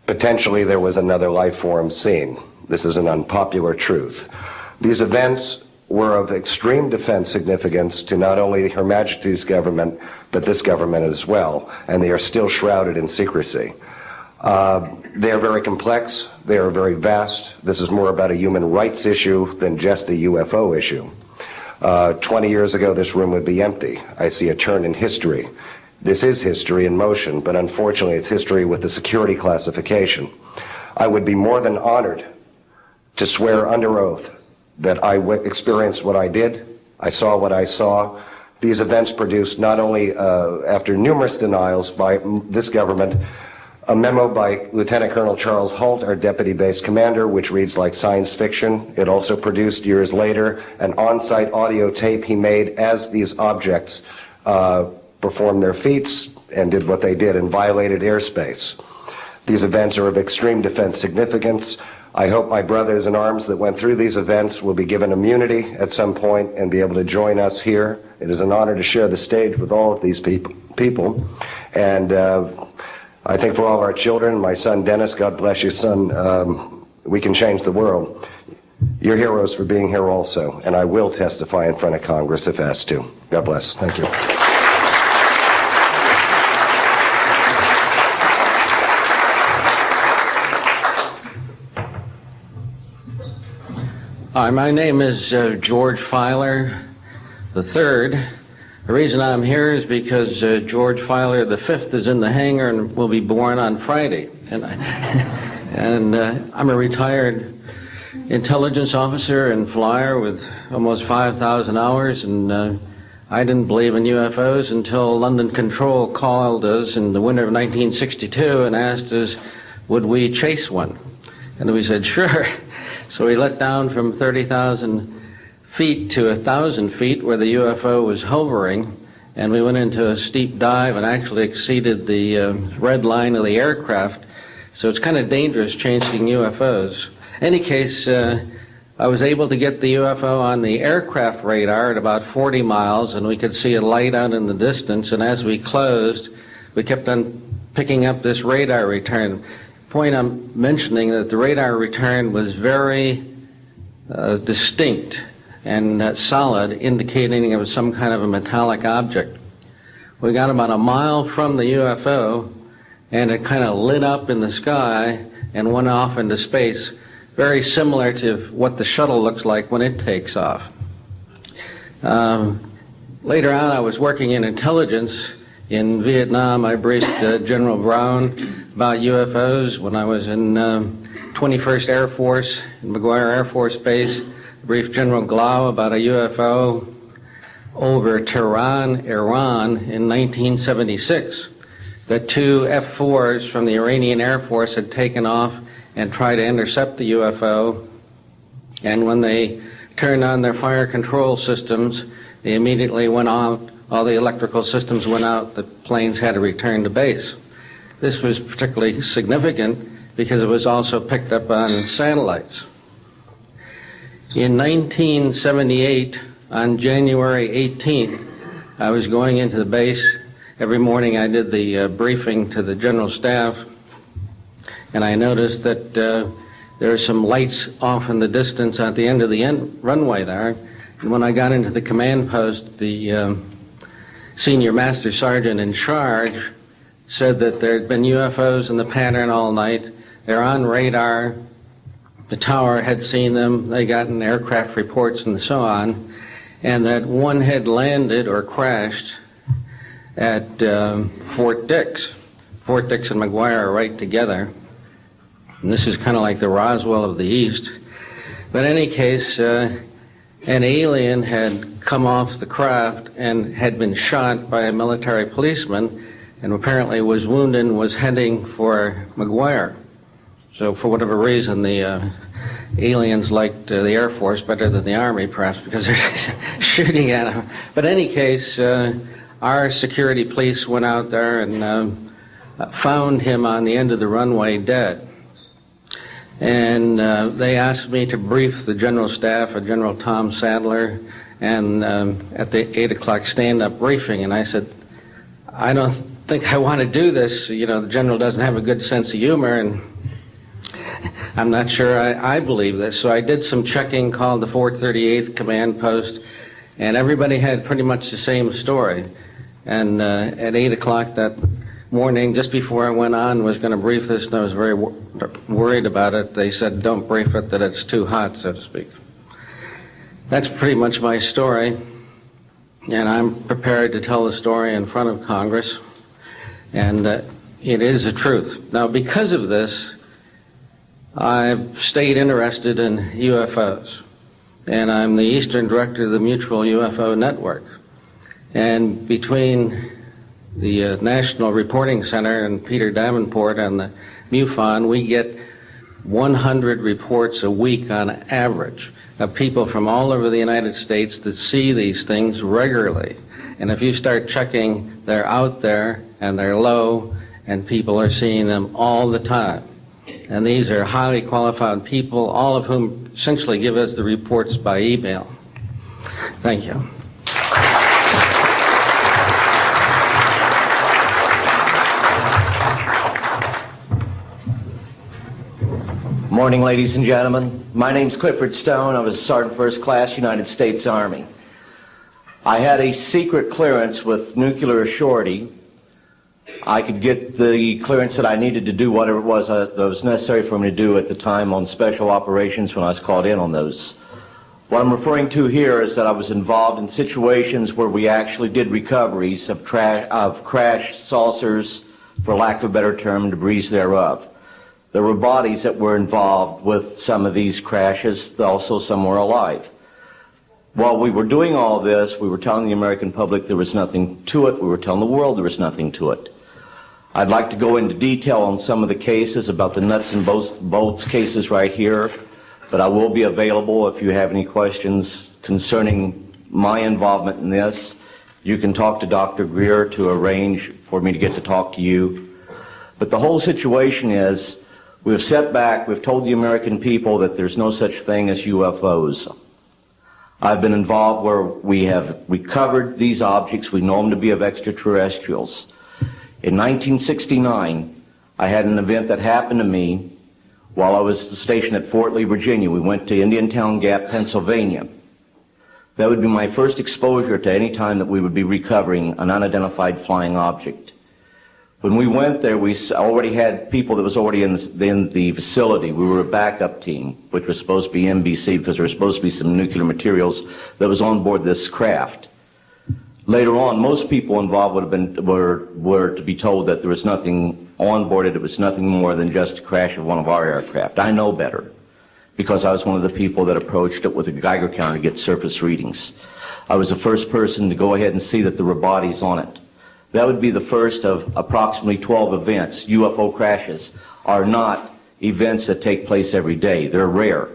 Potentially there was another life form seen. This is an unpopular truth. These events were of extreme defense significance to not only Her Majesty's government, but this government as well, and they are still shrouded in secrecy. They are very complex, they are very vast. This is more about a human rights issue than just a UFO issue. 20 years ago, this room would be empty. I see a turn in history. This is history in motion, but unfortunately it's history with the security classification. I would be more than honored to swear under oath that I experienced what I did, I saw what I saw, These events produced not only, after numerous denials by this government, a memo by Lieutenant Colonel Charles Holt, our deputy base commander, which reads like science fiction. It also produced, years later, an on-site audio tape he made as these objects performed their feats and did what they did and violated airspace. These events are of extreme defense significance. I hope my brothers in arms that went through these events will be given immunity at some point and be able to join us here. It is an honor to share the stage with all of these people. And I think for all of our children, my son Dennis, God bless you, son, we can change the world. You're heroes for being here also, and I will testify in front of Congress if asked to. God bless. Thank you. Hi, my name is George Filer III. The reason I'm here is because George Filer V is in the hangar and will be born on Friday. And I'm a retired intelligence officer and flyer with almost 5,000 hours, and I didn't believe in UFOs until London Control called us in the winter of 1962 and asked us, would we chase one? And we said, sure. So we let down from 30,000 feet to 1,000 feet where the UFO was hovering, and we went into a steep dive and actually exceeded the red line of the aircraft. So it's kind of dangerous chasing UFOs. In any case, I was able to get the UFO on the aircraft radar at about 40 miles, and we could see a light out in the distance, and as we closed, we kept on picking up this radar return. Point I'm mentioning that the radar return was very distinct and solid, indicating it was some kind of a metallic object. We got about a mile from the UFO, and it kind of lit up in the sky and went off into space, very similar to what the shuttle looks like when it takes off. Later on, I was working in intelligence. In Vietnam, I briefed General Brown about UFOs. When I was in 21st Air Force, in McGuire Air Force Base, I briefed General Glau about a UFO over Tehran, Iran in 1976. That two F-4s from the Iranian Air Force had taken off and tried to intercept the UFO. And when they turned on their fire control systems, they immediately went on. All the electrical systems went out. The planes had to return to base. This was particularly significant because it was also picked up on satellites. In 1978, on January 18th, I was going into the base. Every morning I did the briefing to the general staff, and I noticed that there are some lights off in the distance at the end of the runway there. And when I got into the command post, the senior master sergeant in charge said that there had been UFOs in the pattern all night. They're on radar. The tower had seen them. They gotten aircraft reports and so on. And that one had landed or crashed at Fort Dix. Fort Dix and McGuire are right together. And this is kind of like the Roswell of the East. But in any case, an alien had come off the craft and had been shot by a military policeman and apparently was wounded and was heading for McGuire. So for whatever reason, the aliens liked the Air Force better than the Army, perhaps because they're shooting at them. But in any case, our security police went out there and found him on the end of the runway dead. And they asked me to brief the general staff, General Tom Sadler, and at the 8 o'clock stand-up briefing. And I said, I don't think I want to do this. You know, the general doesn't have a good sense of humor, and I'm not sure I believe this. So I did some checking, called the 438th Command Post, and everybody had pretty much the same story. And at 8 o'clock that morning, just before I went on, was going to brief this, and I was very worried about it. They said, don't brief it, that it's too hot, so to speak. That's pretty much my story, and I'm prepared to tell the story in front of Congress, and it is the truth. Now, because of this, I've stayed interested in UFOs, and I'm the Eastern Director of the Mutual UFO Network. And between the National Reporting Center and Peter Davenport and the MUFON, we get 100 reports a week on average of people from all over the United States that see these things regularly. And if you start checking, they're out there and they're low, and people are seeing them all the time. And these are highly qualified people, all of whom essentially give us the reports by email. Thank you. Morning, ladies and gentlemen. My name's Clifford Stone. I was a Sergeant First Class, United States Army. I had a secret clearance with nuclear surety. I could get the clearance that I needed to do whatever it was that was necessary for me to do at the time on special operations when I was called in on those. What I'm referring to here is that I was involved in situations where we actually did recoveries of crashed saucers, for lack of a better term, debris thereof. There were bodies that were involved with some of these crashes, also some were alive. While we were doing all this, we were telling the American public there was nothing to it. We were telling the world there was nothing to it. I'd like to go into detail on some of the cases, about the nuts and bolts cases right here, but I will be available if you have any questions concerning my involvement in this. You can talk to Dr. Greer to arrange for me to get to talk to you. But the whole situation is, we've set back, we've told the American people that there's no such thing as UFOs. I've been involved where we have recovered these objects. We know them to be of extraterrestrials. In 1969, I had an event that happened to me while I was stationed at Fort Lee, Virginia. We went to Indiantown Gap, Pennsylvania. That would be my first exposure to any time that we would be recovering an unidentified flying object. When we went there, we already had people that was already in the facility. We were a backup team, which was supposed to be NBC because there was supposed to be some nuclear materials that was on board this craft. Later on, most people involved would have been were to be told that there was nothing on board it. It was nothing more than just a crash of one of our aircraft. I know better because I was one of the people that approached it with a Geiger counter to get surface readings. I was the first person to go ahead and see that there were bodies on it. That would be the first of approximately 12 events. UFO crashes are not events that take place every day. They're rare.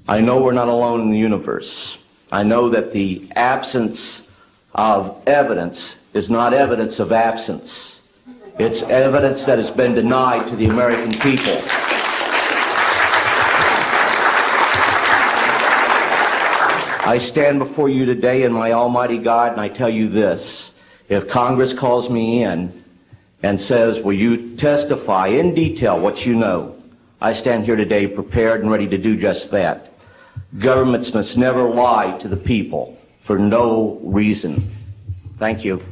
I know we're not alone in the universe. I know that the absence of evidence is not evidence of absence. It's evidence that has been denied to the American people. I stand before you today in my almighty God, and I tell you this. If Congress calls me in and says, will you testify in detail what you know, I stand here today prepared and ready to do just that. Governments must never lie to the people for no reason. Thank you.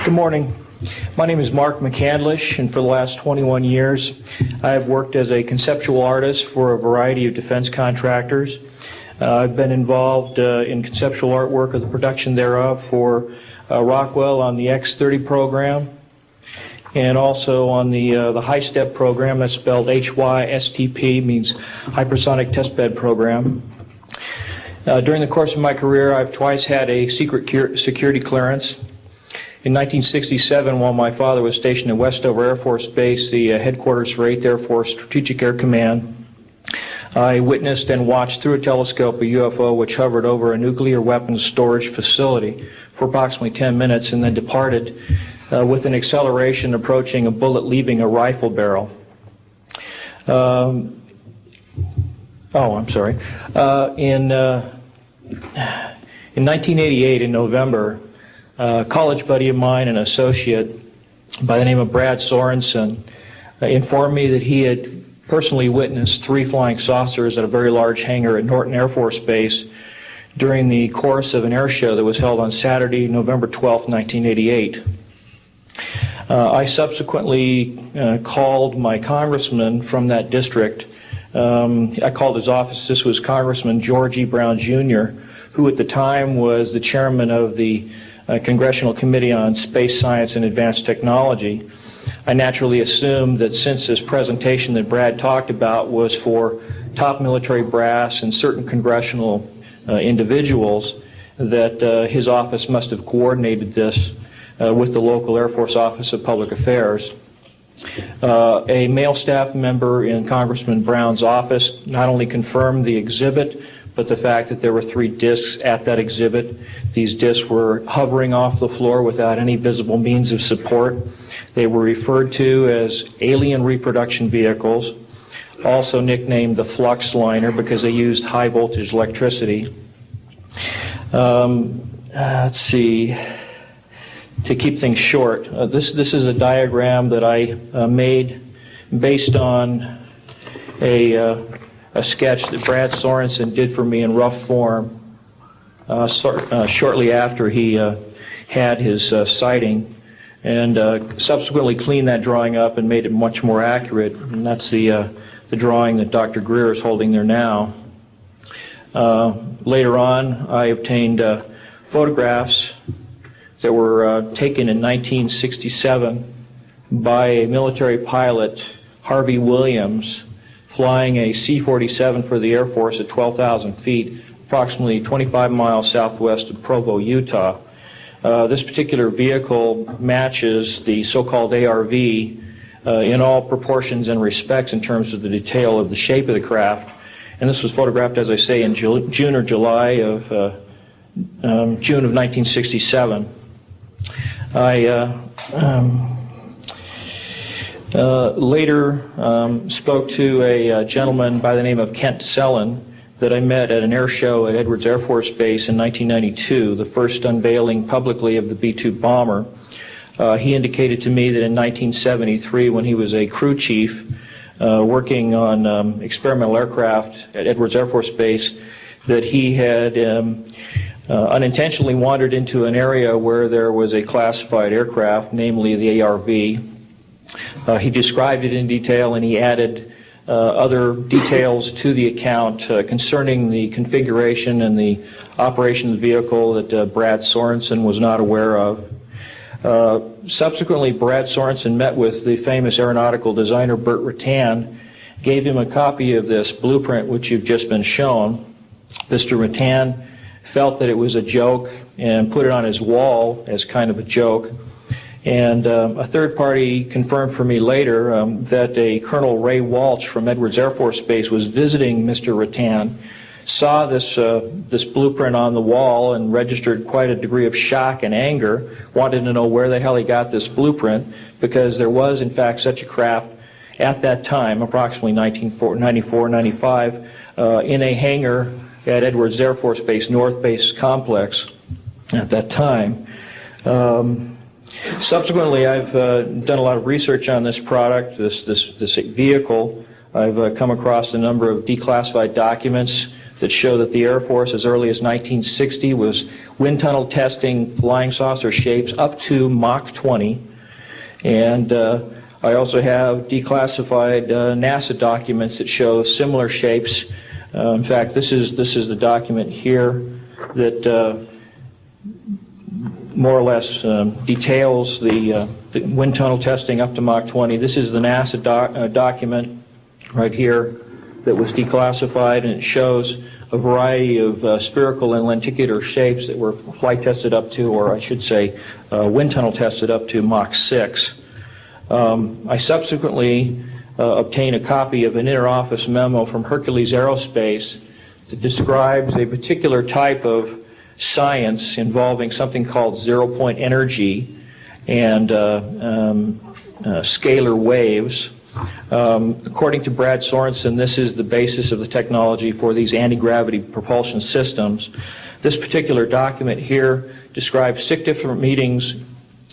Good morning. My name is Mark McCandlish, and for the last 21 years, I have worked as a conceptual artist for a variety of defense contractors. I've been involved in conceptual artwork of the production thereof for Rockwell on the X-30 program, and also on the high-step program, that's spelled HYSTP, means Hypersonic Testbed Program. During the course of my career, I've twice had a secret security clearance. In 1967, while my father was stationed at Westover Air Force Base, the headquarters for 8th Air Force Strategic Air Command, I witnessed and watched through a telescope a UFO which hovered over a nuclear weapons storage facility for approximately 10 minutes and then departed with an acceleration approaching a bullet leaving a rifle barrel. In 1988, in November, a college buddy of mine, an associate by the name of Brad Sorensen, informed me that he had personally witnessed 3 flying saucers at a very large hangar at Norton Air Force Base during the course of an air show that was held on Saturday, November 12, 1988. I subsequently called my congressman from that district. I called his office. This was Congressman George E. Brown, Jr., who at the time was the chairman of the Congressional Committee on Space Science and Advanced Technology. I naturally assumed that since this presentation that Brad talked about was for top military brass and certain congressional individuals, that his office must have coordinated this with the local Air Force Office of Public Affairs. A male staff member in Congressman Brown's office not only confirmed the exhibit, but the fact that there were 3 discs at that exhibit. These discs were hovering off the floor without any visible means of support. They were referred to as alien reproduction vehicles, also nicknamed the flux liner because they used high voltage electricity. Let's see. To keep things short, this is a diagram that I made based on a sketch that Brad Sorensen did for me in rough form shortly after he had his sighting, and subsequently cleaned that drawing up and made it much more accurate. And that's the drawing that Dr. Greer is holding there now. Later on, I obtained photographs that were taken in 1967 by a military pilot, Harvey Williams, flying a C-47 for the Air Force at 12,000 feet, approximately 25 miles southwest of Provo, Utah. This particular vehicle matches the so-called ARV in all proportions and respects in terms of the detail of the shape of the craft. And this was photographed, as I say, in June or July of June of 1967. I later spoke to a gentleman by the name of Kent Sellen that I met at an air show at Edwards Air Force Base in 1992, the first unveiling publicly of the B-2 bomber. He indicated to me that in 1973, when he was a crew chief working on experimental aircraft at Edwards Air Force Base, that he had unintentionally wandered into an area where there was a classified aircraft, namely the ARV. He described it in detail, and he added other details to the account concerning the configuration and the operation of the vehicle that Brad Sorensen was not aware of. Subsequently, Brad Sorensen met with the famous aeronautical designer Burt Rutan, gave him a copy of this blueprint which you've just been shown. Mr. Rutan felt that it was a joke and put it on his wall as kind of a joke. And a third party confirmed for me later that a Colonel Ray Walsh from Edwards Air Force Base was visiting Mr. Rutan, saw this blueprint on the wall and registered quite a degree of shock and anger, wanted to know where the hell he got this blueprint, because there was in fact such a craft at that time, approximately 1994-95, in a hangar at Edwards Air Force Base, North Base Complex at that time. Subsequently, I've done a lot of research on this product, this vehicle. I've come across a number of declassified documents that show that the Air Force, as early as 1960, was wind tunnel testing flying saucer shapes up to Mach 20. And I also have declassified NASA documents that show similar shapes. In fact, this is the document here that more or less details the wind tunnel testing up to Mach 20. This is the NASA document right here that was declassified, and it shows a variety of spherical and lenticular shapes that were flight tested up to, or I should say, wind tunnel tested up to Mach 6. I subsequently obtained a copy of an inter-office memo from Hercules Aerospace that describes a particular type of science involving something called zero-point energy and scalar waves. According to Brad Sorensen, this is the basis of the technology for these anti-gravity propulsion systems. This particular document here describes 6 different meetings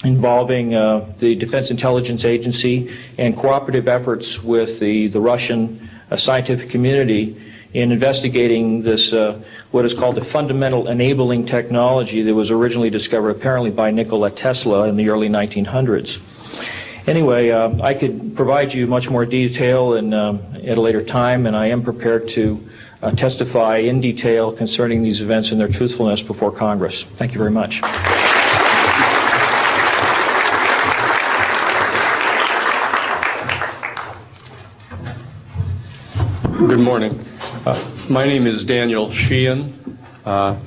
involving the Defense Intelligence Agency and cooperative efforts with the Russian scientific community in investigating this, what is called the fundamental enabling technology that was originally discovered apparently by Nikola Tesla in the early 1900s. Anyway, I could provide you much more detail at a later time, and I am prepared to testify in detail concerning these events and their truthfulness before Congress. Thank you very much. Good morning. My name is Daniel Sheehan. I'm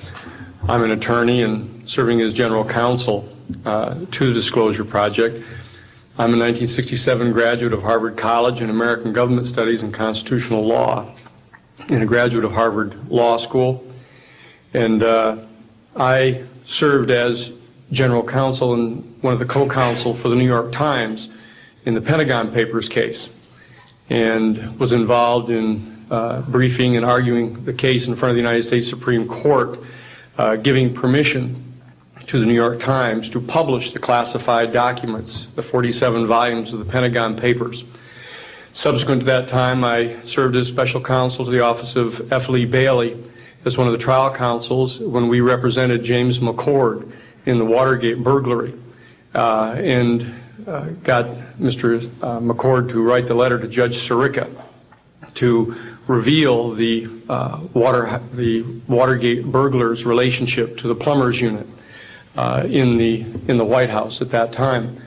an attorney and serving as general counsel to the Disclosure Project. I'm a 1967 graduate of Harvard College in American Government Studies and Constitutional Law, and a graduate of Harvard Law School. And I served as general counsel and one of the co-counsel for the New York Times in the Pentagon Papers case, and was involved in briefing and arguing the case in front of the United States Supreme Court, giving permission to the New York Times to publish the classified documents, the 47 volumes of the Pentagon Papers. Subsequent to that time, I served as special counsel to the office of F. Lee Bailey as one of the trial counsels when we represented James McCord in the Watergate burglary, and got Mr. McCord to write the letter to Judge Sirica to reveal the Watergate burglars' relationship to the plumbers unit in the White House at that time.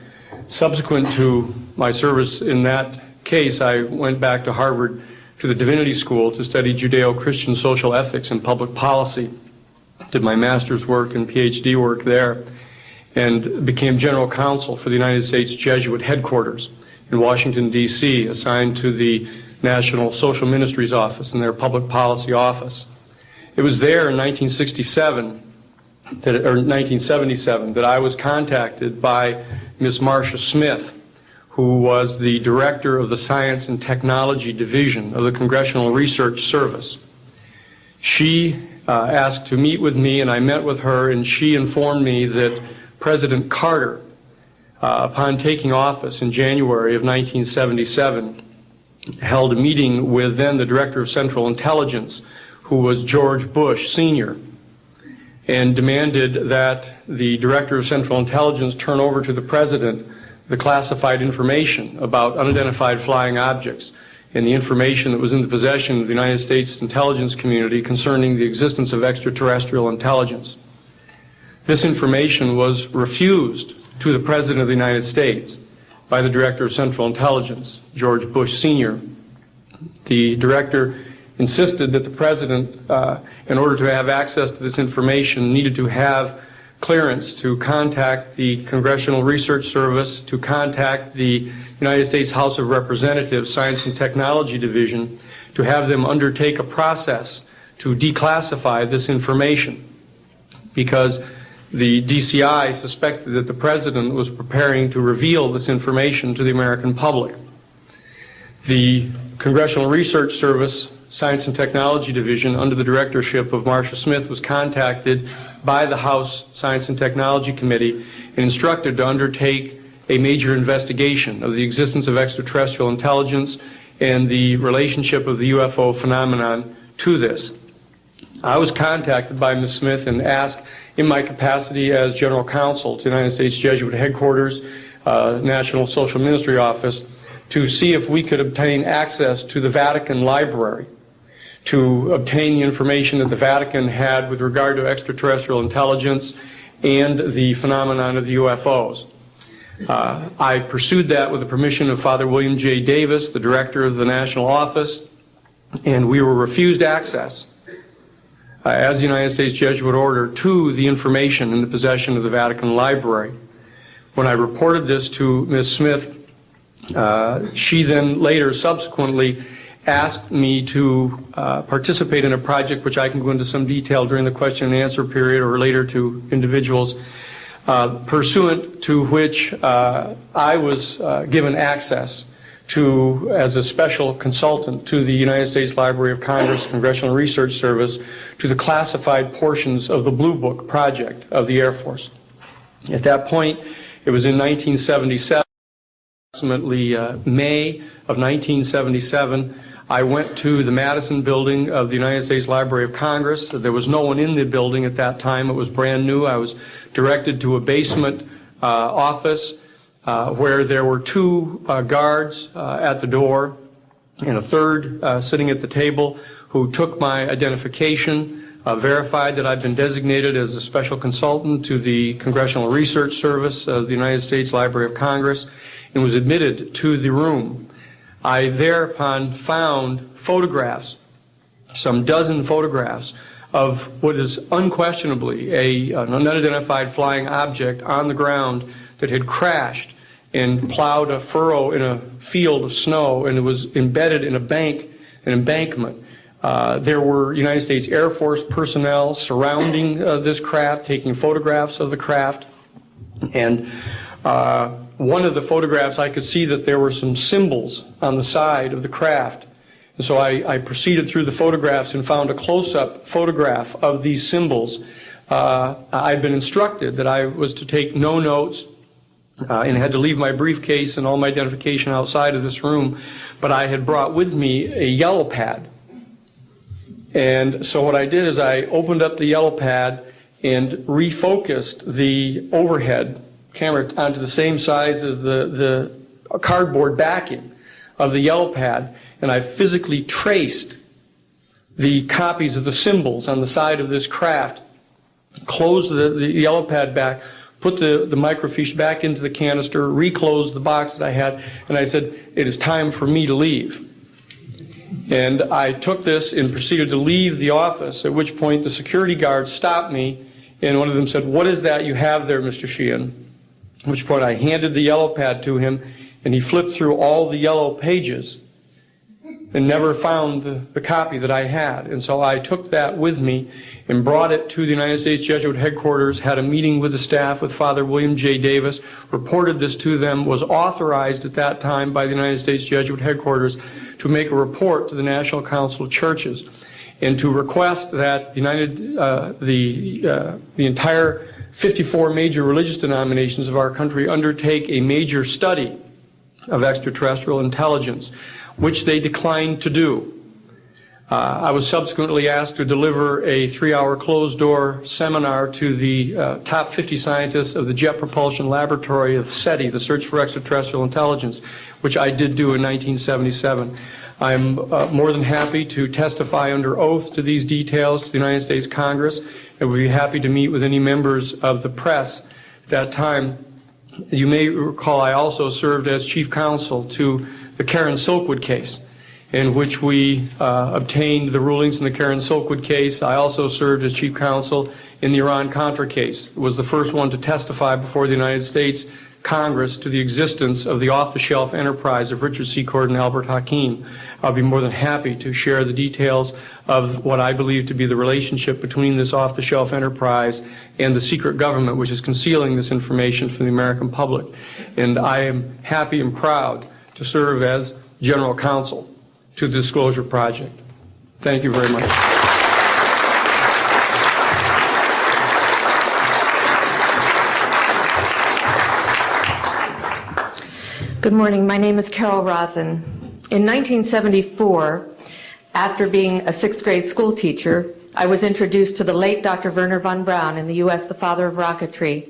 Subsequent to my service in that case, I went back to Harvard to the Divinity School to study Judeo-Christian social ethics and public policy. Did my master's work and PhD work there, and became general counsel for the United States Jesuit headquarters in Washington, D.C., assigned to the National Social Ministries Office and their public policy office. It was there in 1977 that I was contacted by Ms. Marcia Smith, who was the director of the Science and Technology Division of the Congressional Research Service. She asked to meet with me, and I met with her, and she informed me that President Carter, upon taking office in January of 1977, held a meeting with then the Director of Central Intelligence, who was George Bush Sr., and demanded that the Director of Central Intelligence turn over to the President the classified information about unidentified flying objects and the information that was in the possession of the United States intelligence community concerning the existence of extraterrestrial intelligence. This information was refused to the President of the United States by the Director of Central Intelligence, George Bush Sr. The Director insisted that the President, in order to have access to this information, needed to have clearance to contact the Congressional Research Service, to contact the United States House of Representatives Science and Technology Division, to have them undertake a process to declassify this information, because the DCI suspected that the President was preparing to reveal this information to the American public. The Congressional Research Service Science and Technology Division, under the directorship of Marcia Smith, was contacted by the House Science and Technology Committee and instructed to undertake a major investigation of the existence of extraterrestrial intelligence and the relationship of the UFO phenomenon to this. I was contacted by Ms. Smith and asked, in my capacity as general counsel to the United States Jesuit headquarters, National Social Ministry Office, to see if we could obtain access to the Vatican Library, to obtain the information that the Vatican had with regard to extraterrestrial intelligence and the phenomenon of the UFOs. I pursued that with the permission of Father William J. Davis, the director of the National Office, and we were refused access as the United States Jesuit Order to the information in the possession of the Vatican Library. When I reported this to Ms. Smith, she then later subsequently asked me to participate in a project which I can go into some detail during the question and answer period or later to individuals, pursuant to which I was given access to, as a special consultant to the United States Library of Congress Congressional Research Service, to the classified portions of the Blue Book project of the Air Force. At that point, it was in 1977, approximately May of 1977, I went to the Madison building of the United States Library of Congress. There was no one in the building at that time. It was brand new. I was directed to a basement office where there were two guards at the door and a third sitting at the table, who took my identification, verified that I'd been designated as a special consultant to the Congressional Research Service of the United States Library of Congress, and was admitted to the room. I thereupon found photographs, some dozen photographs, of what is unquestionably an unidentified flying object on the ground that had crashed and plowed a furrow in a field of snow, and it was embedded in an embankment. There were United States Air Force personnel surrounding this craft, taking photographs of the craft. And one of the photographs, I could see that there were some symbols on the side of the craft. And so I proceeded through the photographs and found a close-up photograph of these symbols. I'd been instructed that I was to take no notes and had to leave my briefcase and all my identification outside of this room, but I had brought with me a yellow pad. And so what I did is I opened up the yellow pad and refocused the overhead camera onto the same size as the cardboard backing of the yellow pad, and I physically traced the copies of the symbols on the side of this craft, closed the yellow pad back, put the microfiche back into the canister, reclosed the box that I had, and I said, it is time for me to leave. And I took this and proceeded to leave the office, at which point the security guards stopped me, and one of them said, "What is that you have there, Mr. Sheehan?" At which point I handed the yellow pad to him, and he flipped through all the yellow pages and never found the copy that I had. And so I took that with me and brought it to the United States Jesuit headquarters, had a meeting with the staff, with Father William J. Davis, reported this to them, was authorized at that time by the United States Jesuit headquarters to make a report to the National Council of Churches and to request that the entire 54 major religious denominations of our country undertake a major study of extraterrestrial intelligence, which they declined to do. I was subsequently asked to deliver a 3-hour closed-door seminar to the top 50 scientists of the Jet Propulsion Laboratory of SETI, the Search for Extraterrestrial Intelligence, which I did do in 1977. I'm more than happy to testify under oath to these details to the United States Congress, and would be happy to meet with any members of the press at that time. You may recall I also served as chief counsel to the Karen Silkwood case, in which we obtained the rulings in the Karen Silkwood case. I also served as chief counsel in the Iran-Contra case. It was the first one to testify before the United States Congress to the existence of the off-the-shelf enterprise of Richard C. Cord and Albert Hakim. I'll be more than happy to share the details of what I believe to be the relationship between this off-the-shelf enterprise and the secret government, which is concealing this information from the American public. And I am happy and proud to serve as general counsel to the Disclosure Project. Thank you very much. Good morning. My name is Carol Rosen. In 1974, after being a 6th grade school teacher, I was introduced to the late Dr. Wernher von Braun, in the U.S., the father of rocketry.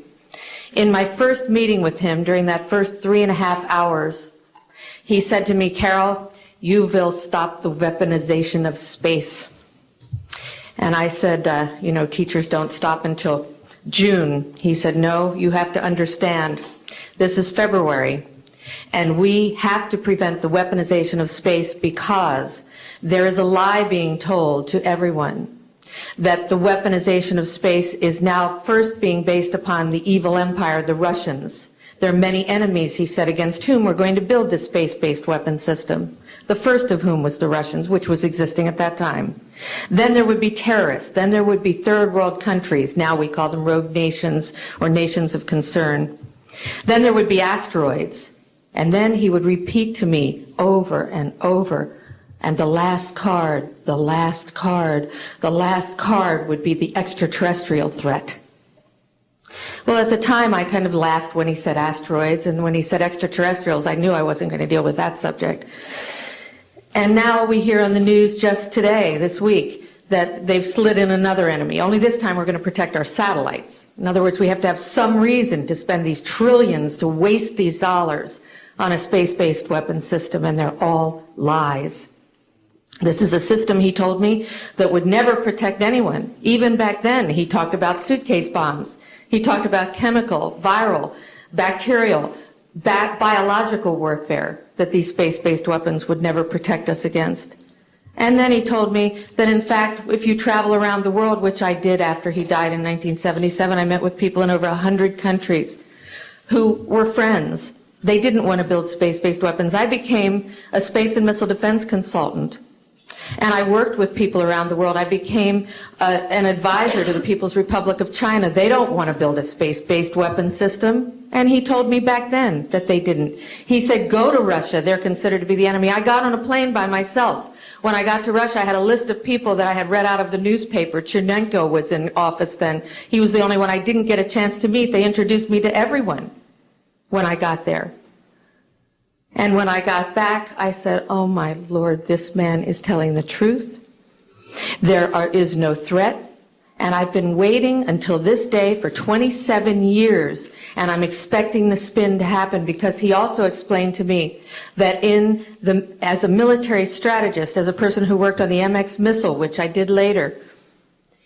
In my first meeting with him, during that first 3.5 hours, he said to me, "Carol, you will stop the weaponization of space." And I said, teachers don't stop until June. He said, "No, you have to understand. This is February. And we have to prevent the weaponization of space because there is a lie being told to everyone that the weaponization of space is now first being based upon the evil empire, the Russians. There are many enemies," he said, "against whom we're going to build this space-based weapon system. The first of whom was the Russians, which was existing at that time. Then there would be terrorists. Then there would be third world countries. Now we call them rogue nations or nations of concern. Then there would be asteroids." And then he would repeat to me over and over, and the last card, the last card, the last card would be the extraterrestrial threat. Well, at the time, I kind of laughed when he said asteroids, and when he said extraterrestrials, I knew I wasn't going to deal with that subject. And now we hear on the news just today, this week, that they've slid in another enemy. Only this time we're going to protect our satellites. In other words, we have to have some reason to spend these trillions to waste these dollars on a space-based weapon system, and they're all lies. This is a system, he told me, that would never protect anyone. Even back then, he talked about suitcase bombs. He talked about chemical, viral, bacterial, biological warfare that these space-based weapons would never protect us against. And then he told me that, in fact, if you travel around the world, which I did after he died in 1977, I met with people in over 100 countries who were friends. They didn't want to build space-based weapons. I became a space and missile defense consultant, and I worked with people around the world. I became an advisor to the People's Republic of China. They don't want to build a space-based weapon system, and he told me back then that they didn't. He said, go to Russia. They're considered to be the enemy. I got on a plane by myself. When I got to Russia, I had a list of people that I had read out of the newspaper. Chernenko was in office then. He was the only one I didn't get a chance to meet. They introduced me to everyone when I got there. And when I got back, I said, oh my Lord, this man is telling the truth. There is no threat. And I've been waiting until this day for 27 years, and I'm expecting the spin to happen, because he also explained to me that as a military strategist, as a person who worked on the MX missile, which I did later,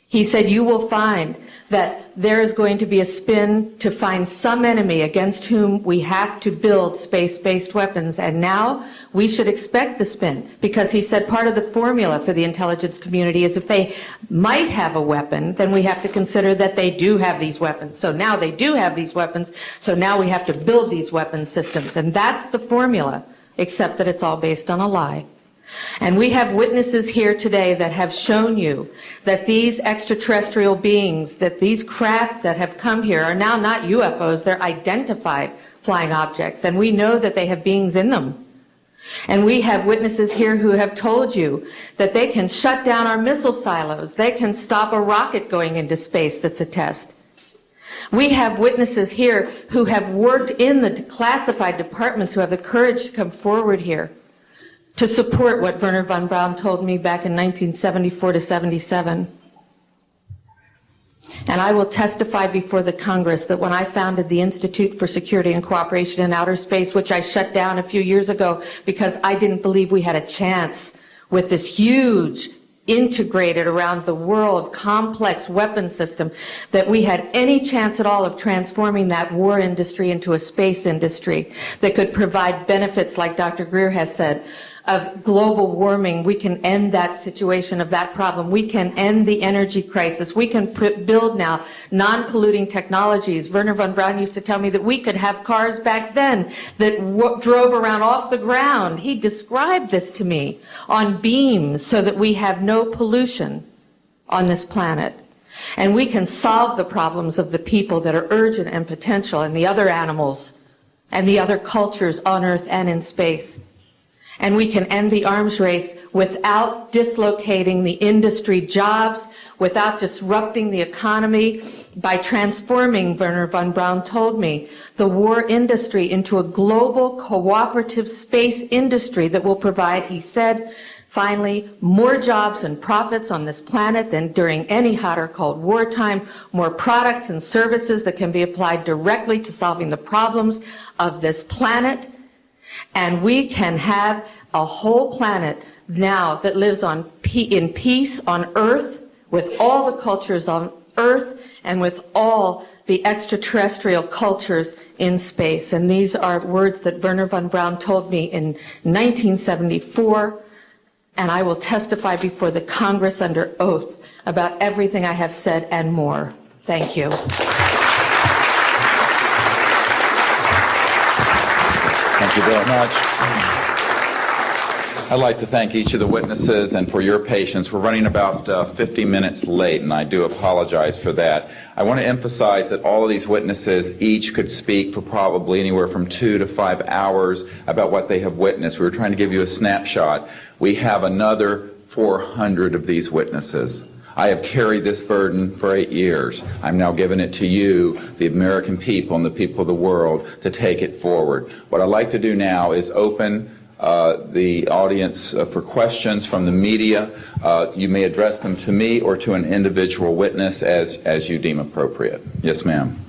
he said, you will find that there is going to be a spin to find some enemy against whom we have to build space-based weapons. And now we should expect the spin, because he said part of the formula for the intelligence community is if they might have a weapon, then we have to consider that they do have these weapons. So now they do have these weapons, so now we have to build these weapon systems. And that's the formula, except that it's all based on a lie. And we have witnesses here today that have shown you that these extraterrestrial beings, that these craft that have come here are now not UFOs, they're identified flying objects, and we know that they have beings in them. And we have witnesses here who have told you that they can shut down our missile silos, they can stop a rocket going into space that's a test. We have witnesses here who have worked in the classified departments, who have the courage to come forward here to support what Wernher von Braun told me back in 1974 to 77. And I will testify before the Congress that when I founded the Institute for Security and Cooperation in Outer Space, which I shut down a few years ago because I didn't believe we had a chance with this huge, integrated around the world, complex weapon system, that we had any chance at all of transforming that war industry into a space industry that could provide benefits, like Dr. Greer has said, of global warming. We can end that situation of that problem. We can end the energy crisis. We can build now non-polluting technologies. Wernher von Braun used to tell me that we could have cars back then that drove around off the ground. He described this to me on beams so that we have no pollution on this planet. And we can solve the problems of the people that are urgent and potential, and the other animals and the other cultures on Earth and in space. And we can end the arms race without dislocating the industry jobs, without disrupting the economy, by transforming, Wernher von Braun told me, the war industry into a global cooperative space industry that will provide, he said, finally, more jobs and profits on this planet than during any hot or cold wartime, more products and services that can be applied directly to solving the problems of this planet. And we can have a whole planet now that lives in peace on Earth, with all the cultures on Earth, and with all the extraterrestrial cultures in space. And these are words that Wernher von Braun told me in 1974, and I will testify before the Congress under oath about everything I have said and more. Thank you. Thank you very much. I'd like to thank each of the witnesses and for your patience. We're running about 50 minutes late, and I do apologize for that. I want to emphasize that all of these witnesses each could speak for probably anywhere from 2 to 5 hours about what they have witnessed. We were trying to give you a snapshot. We have another 400 of these witnesses. I have carried this burden for 8 years. I'm now giving it to you, the American people and the people of the world, to take it forward. What I'd like to do now is open the audience for questions from the media. You may address them to me or to an individual witness as you deem appropriate. Yes, ma'am.